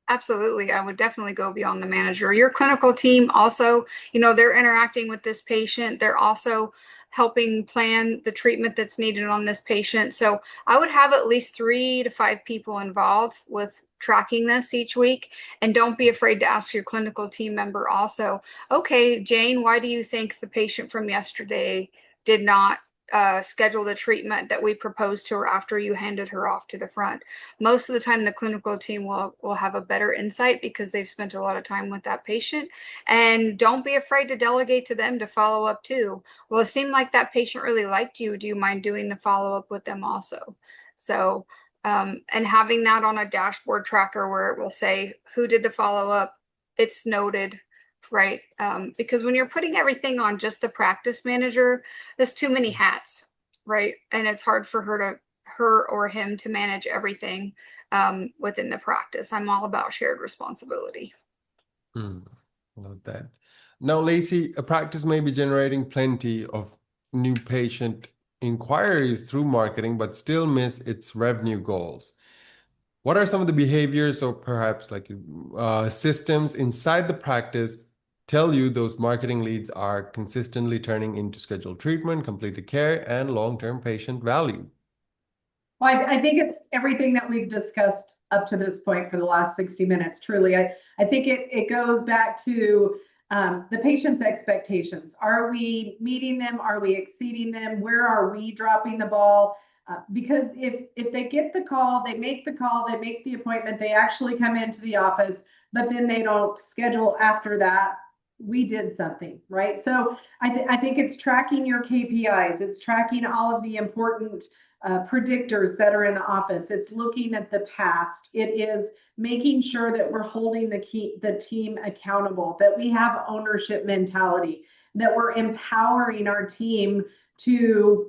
S3: Absolutely. I would definitely go beyond the manager. Your clinical team also, they're interacting with this patient. They're also helping plan the treatment that's needed on this patient. So I would have at least 3 to 5 people involved with tracking this each week. And don't be afraid to ask your clinical team member also, okay, Jane, why do you think the patient from yesterday did not schedule the treatment that we proposed to her after you handed her off to the front? Most of the time the clinical team will have a better insight because they've spent a lot of time with that patient. And don't be afraid to delegate to them to follow up too. Well, it seemed like that patient really liked you. Do you mind doing the follow up with them also? So and having that on a dashboard tracker where it will say who did the follow up, it's noted, right? Because when you're putting everything on just the practice manager, there's too many hats, right? And it's hard for her or him to manage everything within the practice. I'm all about shared responsibility.
S1: Hmm, love that. Now, Lacey, a practice may be generating plenty of new patient inquiries through marketing, but still miss its revenue goals. What are some of the behaviors or perhaps like systems inside the practice tell you those marketing leads are consistently turning into scheduled treatment, completed care, and long-term patient value?
S2: Well, I think it's everything that we've discussed up to this point for the last 60 minutes. Truly, I think it goes back to the patient's expectations. Are we meeting them? Are we exceeding them? Where are we dropping the ball? Because if they get the call, they make the appointment, they actually come into the office, but then they don't schedule after that, we did something, right? So I think it's tracking your KPIs. It's tracking all of the important predictors that are in the office. It's looking at the past. It is making sure that we're holding the team accountable, that we have ownership mentality, that we're empowering our team to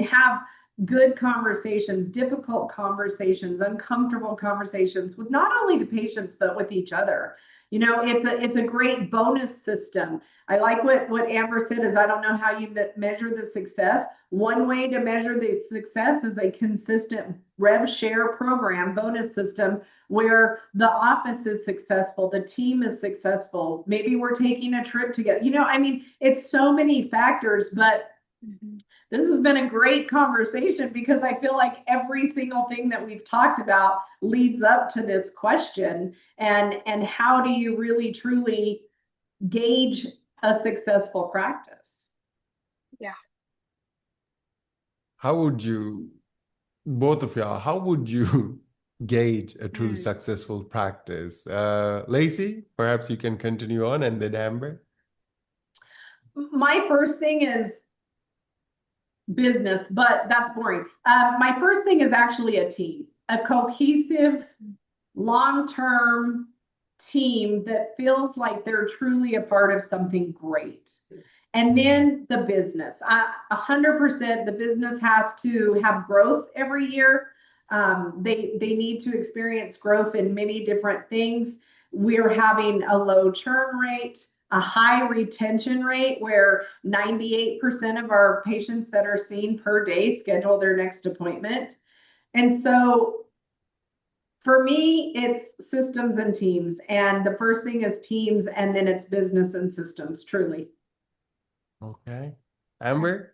S2: have good conversations, difficult conversations, uncomfortable conversations with not only the patients, but with each other. It's a great bonus system. I like what Amber said is, I don't know how you measure the success. One way to measure the success is a consistent rev share program bonus system where the office is successful, the team is successful. Maybe we're taking a trip together. It's so many factors, but this has been a great conversation because I feel like every single thing that we've talked about leads up to this question. And how do you really truly gauge a successful practice?
S3: Yeah.
S1: How would you, both of y'all, how would you gauge a truly successful practice? Lacey, perhaps you can continue on, and then Amber.
S2: My first thing is business, but that's boring. My first thing is actually a team, a cohesive, long-term team that feels like they're truly a part of something great. And then the business, 100%, the business has to have growth every year. They need to experience growth in many different things. We're having a low churn rate, a high retention rate where 98% of our patients that are seen per day schedule their next appointment. And so For me, it's systems and teams. And the first thing is teams, and then it's business and systems, truly.
S1: Okay. Amber,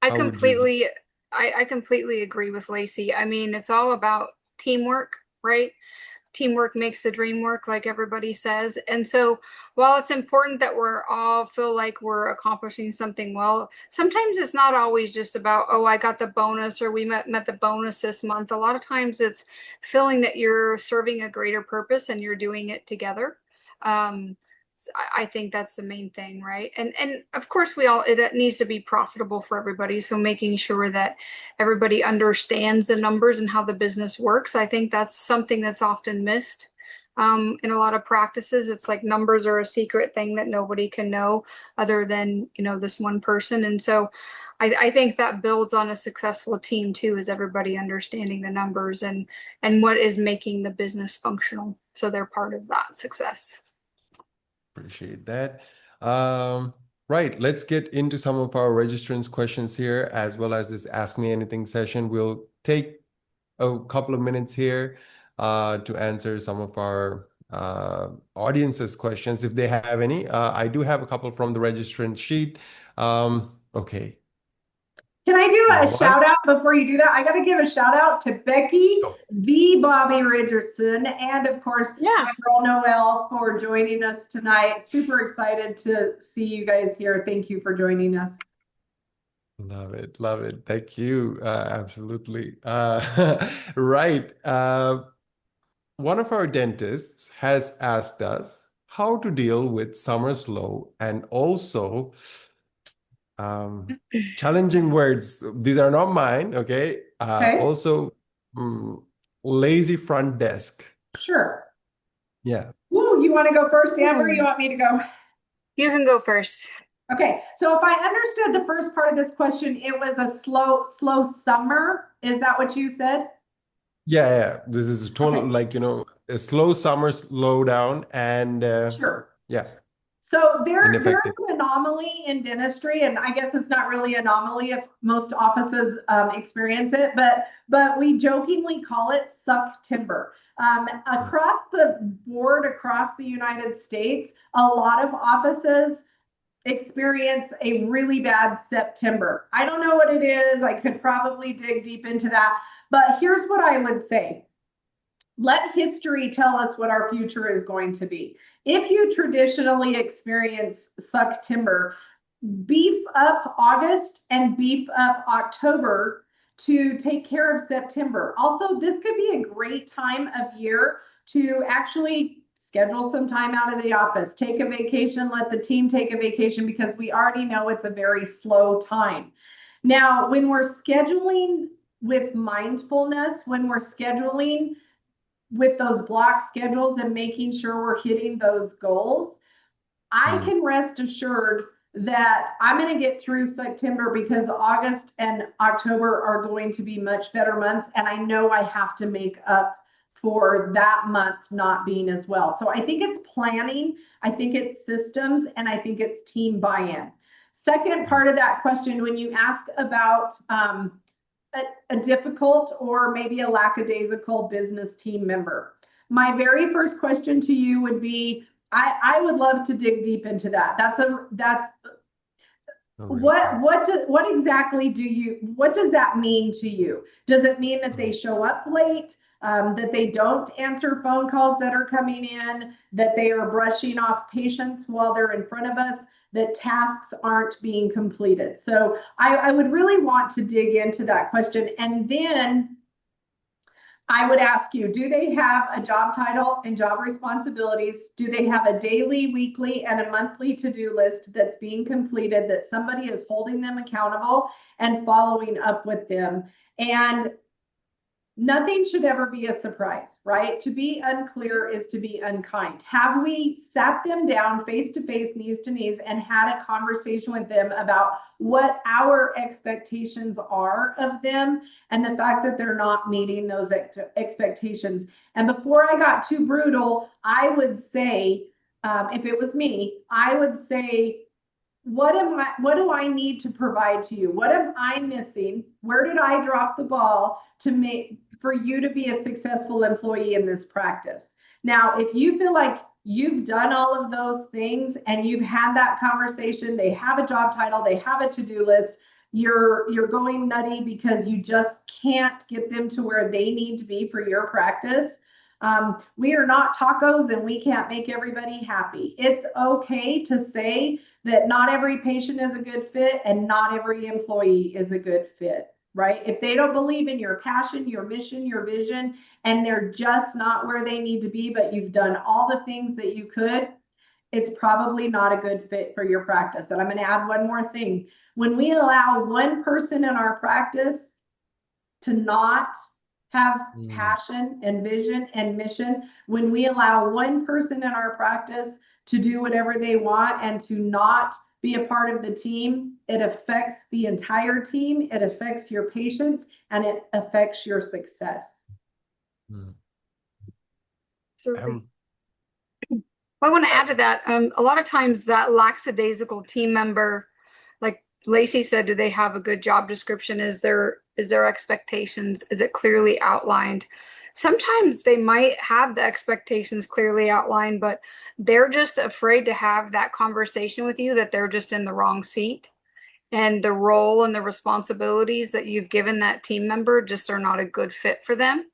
S3: I
S1: how would you?
S3: completely, I completely agree with Lacey. I mean, it's all about teamwork, right? Teamwork makes the dream work, like everybody says. And so, while it's important that we're all feel like we're accomplishing something well, sometimes it's not always just about, oh, I got the bonus or we met the bonus this month. A lot of times it's feeling that you're serving a greater purpose and you're doing it together. Um, I think that's the main thing, right? And of course we all it needs to be profitable for everybody. So making sure that everybody understands the numbers and how the business works. I think that's something that's often missed in a lot of practices. It's like numbers are a secret thing that nobody can know other than, this one person. And so I think that builds on a successful team too, is everybody understanding the numbers and what is making the business functional. So they're part of that success.
S1: Appreciate that. Right, let's get into some of our registrants' questions here, as well as this Ask Me Anything session. We'll take a couple of minutes here to answer some of our audience's questions if they have any. I do have a couple from the registrant sheet. Okay,
S2: Can I do a
S1: one.
S2: shout out before you do that? I got to give a shout out to Becky,
S1: Oh,
S2: the Bobby Richardson, and of course,
S3: Yeah.
S2: my girl Noelle for joining us tonight. Super excited to see you guys here. Thank you for joining us.
S1: love it, love it. Thank you. Absolutely. Right. One of our dentists has asked us how to deal with summer slow and also um, challenging words. These are not mine, okay?
S2: Okay,
S1: Also, mm, lazy front desk.
S2: sure.
S1: Yeah.
S2: Woo, you want to go first, Amber? Or you
S3: Hmm.
S2: want me to go?
S3: You can go first.
S2: Okay, so if I understood the first part of this question, it was a slow summer. Is that what you said?
S1: Yeah, yeah. This is a total,
S2: Okay,
S1: like, a slow summer slowdown and
S2: sure.
S1: yeah,
S2: So there's
S1: ineffective.
S2: an anomaly in dentistry, and I guess it's not really an anomaly if most offices experience it, but we jokingly call it suck timber. Across the board, across the United States, a lot of offices experience a really bad September. I don't know what it is. I could probably dig deep into that, but here's what I would say. Let history tell us what our future is going to be. If you traditionally experience suck timber, beef up August and beef up October to take care of September. Also, this could be a great time of year to actually schedule some time out of the office, take a vacation, let the team take a vacation because we already know it's a very slow time. Now, when we're scheduling with mindfulness, when we're scheduling with those block schedules and making sure we're hitting those goals, I
S1: Mm,
S2: can rest assured that I'm going to get through September because August and October are going to be much better months. And I know I have to make up for that month not being as well. So I think it's planning, I think it's systems, and I think it's team buy in. Second part of that question, when you ask about a difficult or maybe a lackadaisical business team member, my very first question to you would be, I would love to dig deep into that. That's
S1: a real part.
S2: what exactly what does that mean to you? Does it mean that they
S1: Mm,
S2: show up late? That they don't answer phone calls that are coming in, that they are brushing off patients while they're in front of us, that tasks aren't being completed. So I would really want to dig into that question. And then I would ask you, do they have a job title and job responsibilities? Do they have a daily, weekly, and a monthly to-do list that's being completed, that somebody is holding them accountable and following up with them? And nothing should ever be a surprise, right? To be unclear is to be unkind. Have we sat them down face to face, knees to knees, and had a conversation with them about what our expectations are of them and the fact that they're not meeting those expectations? And before I got too brutal, I would say, if it was me, I would say, what do I need to provide to you? What am I missing? Where did I drop the ball to make for you to be a successful employee in this practice. Now, if you feel like you've done all of those things and you've had that conversation, they have a job title, they have a to-do list, you're going nutty because you just can't get them to where they need to be for your practice. We are not tacos and we can't make everybody happy. It's okay to say that not every patient is a good fit and not every employee is a good fit, right? If they don't believe in your passion, your mission, your vision, and they're just not where they need to be, but you've done all the things that you could, it's probably not a good fit for your practice. And I'm going to add one more thing. When we allow one person in our practice to not have
S1: Mm.
S2: passion and vision and mission, when we allow one person in our practice to do whatever they want and to not be a part of the team, it affects the entire team, it affects your patients, and it affects your success.
S1: Mm.
S3: Absolutely. I want to add to that. A lot of times that lackadaisical team member, like Lacey said, do they have a good job description? Is there expectations? Is it clearly outlined? Sometimes they might have the expectations clearly outlined, but they're just afraid to have that conversation with you that they're just in the wrong seat. And the role and the responsibilities that you've given that team member just are not a good fit for them.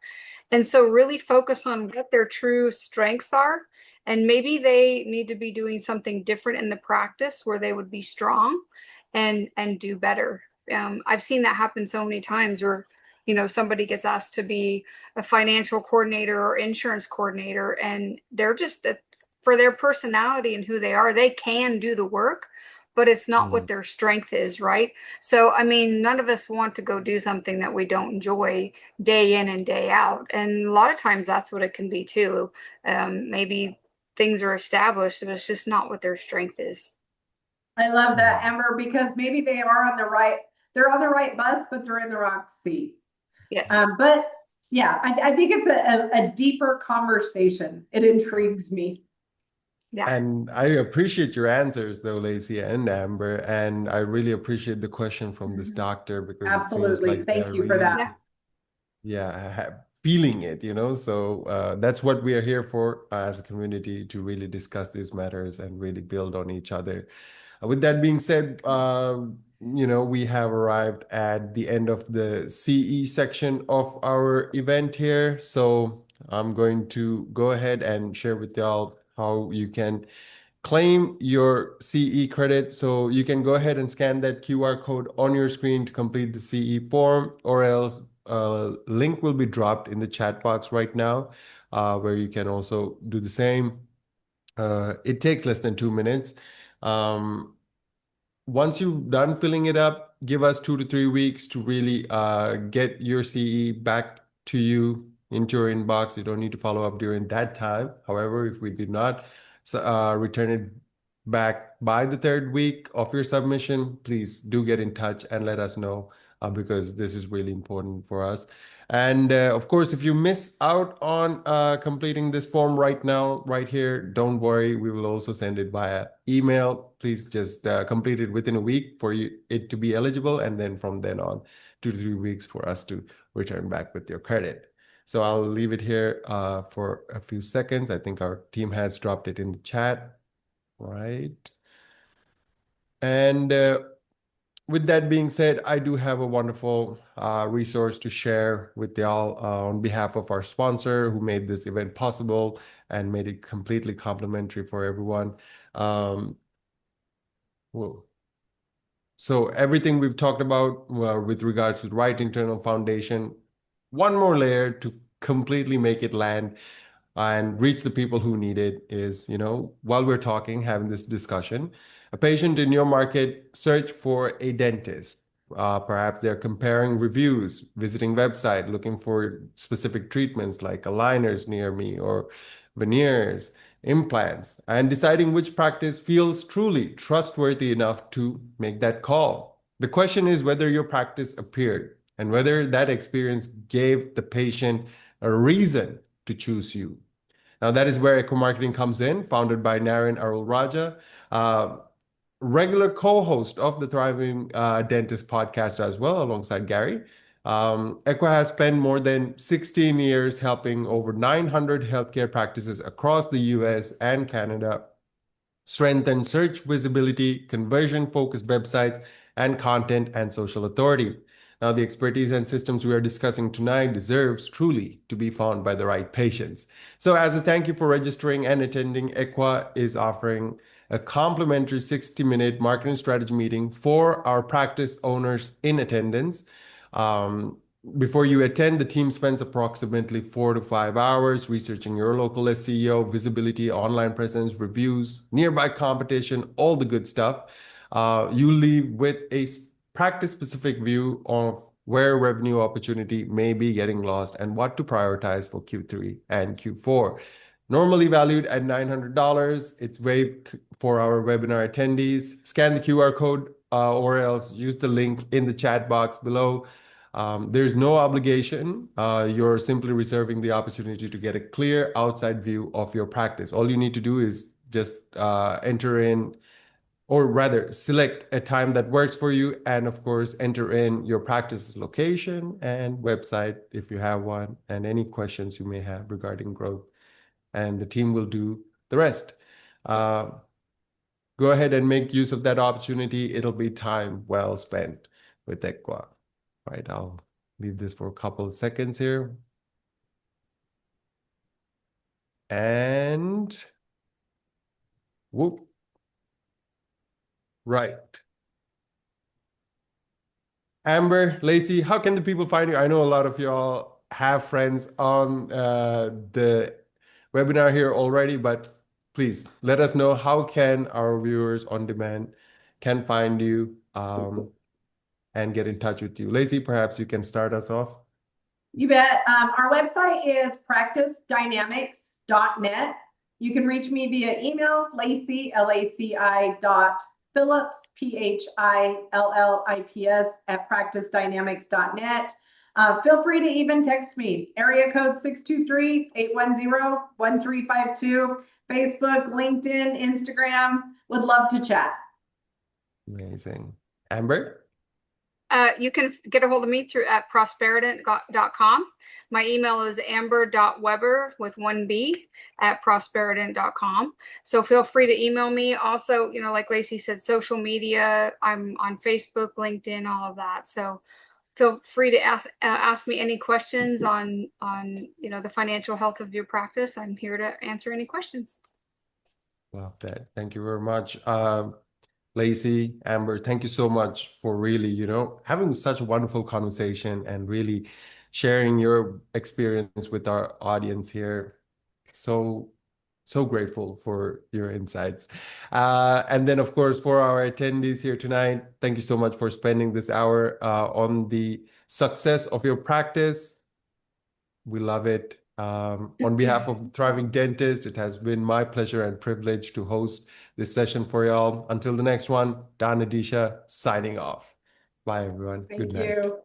S3: And so really focus on what their true strengths are. And maybe they need to be doing something different in the practice where they would be strong and do better. I've seen that happen so many times where, somebody gets asked to be a financial coordinator or insurance coordinator, and they're just for their personality and who they are, they can do the work, but it's not what
S1: Mm.
S3: their strength is, right? So, I mean, none of us want to go do something that we don't enjoy day in and day out. And a lot of times that's what it can be too. Maybe things are established, but it's just not what their strength is.
S2: I love that,
S1: Mm.
S2: Amber, because maybe they're on the right bus, but they're in the wrong seat.
S3: Yes.
S2: But yeah, I think it's a deeper conversation. It intrigues me.
S3: Yeah.
S1: And I appreciate your answers, though, Lacey and Amber. And I really appreciate the question from this
S2: Mhm.
S1: doctor because it seems
S2: Absolutely.
S1: like
S2: Thank
S1: they're
S2: you for
S1: really,
S3: Yeah.
S2: that.
S1: yeah, feeling it, So that's what we are here for as a community to really discuss these matters and really build on each other. With that being said, we have arrived at the end of the CE section of our event here. So I'm going to go ahead and share with y'all how you can claim your CE credit. So you can go ahead and scan that QR code on your screen to complete the CE form, or else a link will be dropped in the chat box right now, where you can also do the same. It takes less than 2 minutes. Um, Once you've done filling it up, give us 2 to 3 weeks to really get your CE back to you into your inbox. You don't need to follow up during that time. However, if we do not return it back by the third week of your submission, please do get in touch and let us know, because this is really important for us. And of course, if you miss out on completing this form right now, right here, don't worry. We will also send it via email. Please just complete it within a week for it to be eligible. And then from then on, 2 to 3 weeks for us to return back with your credit. So I'll leave it here for a few seconds. I think our team has dropped it in the chat, right? And with that being said, I do have a wonderful resource to share with y'all on behalf of our sponsor who made this event possible and made it completely complimentary for everyone. Um, whoa. So everything we've talked about with regards to the right internal foundation, one more layer to completely make it land and reach the people who need it is, while we're talking, having this discussion, a patient in your market, search for a dentist. Perhaps they're comparing reviews, visiting website, looking for specific treatments like aligners near me or veneers, implants, and deciding which practice feels truly trustworthy enough to make that call. The question is whether your practice appeared and whether that experience gave the patient a reason to choose you. Now, that is where Eco Marketing comes in, founded by Naren Arul Raja, uh, regular co host of the Thriving Dentist podcast as well, alongside Gary. Equa has spent more than 16 years helping over 900 healthcare practices across the US and Canada strengthen search visibility, conversion-focused websites, and content and social authority. Now, the expertise and systems we are discussing tonight deserves truly to be found by the right patients. So, as a thank you for registering and attending, Equa is offering a complimentary 60-minute marketing strategy meeting for our practice owners in attendance. Um, Before you attend, the team spends approximately 4 to 5 hours researching your local SEO, visibility, online presence, reviews, nearby competition, all the good stuff. You leave with a practice-specific view of where revenue opportunity may be getting lost and what to prioritize for Q3 and Q4. Normally valued at $900, it's waived for our webinar attendees. Scan the QR code or else use the link in the chat box below. There's no obligation. You're simply reserving the opportunity to get a clear outside view of your practice. All you need to do is just enter in, or rather, select a time that works for you, and of course, enter in your practice's location and website if you have one, and any questions you may have regarding growth. And the team will do the rest. Uh, Go ahead and make use of that opportunity. It'll be time well spent with Equa. Right, I'll leave this for a couple of seconds here. And whoop, right. Amber, Lacey, how can the people find you? I know a lot of y'all have friends on the webinar here already, but please let us know how can our viewers on demand can find you and get in touch with you. Lacey, perhaps you can start us off.
S2: You bet. Our website is practicedynamics.net. You can reach me via email, Laci, L-A-C-I Phillips, Phillips, at practicedynamics.net. Feel free to even text me, area code 623-810-1352, Facebook, LinkedIn, Instagram. Would love to chat.
S1: Amazing. Amber?
S3: You can get a hold of me through at prosperident.com. My email is amber.weber with 1B at prosperident.com. So feel free to email me. Also, like Lacey said, social media, I'm on Facebook, LinkedIn, all of that. So feel free to ask me any questions on the financial health of your practice. I'm here to answer any questions.
S1: Love that. Thank you very much. Lacey, Amber, thank you so much for really, having such a wonderful conversation and really sharing your experience with our audience here. So, so grateful for your insights. And then, of course, for our attendees here tonight, thank you so much for spending this hour on the success of your practice. We love it. On behalf of Thriving Dentist, it has been my pleasure and privilege to host this session for y'all. Until the next one, Don Adisha signing off. Bye, everyone. Good night.
S2: Thank you.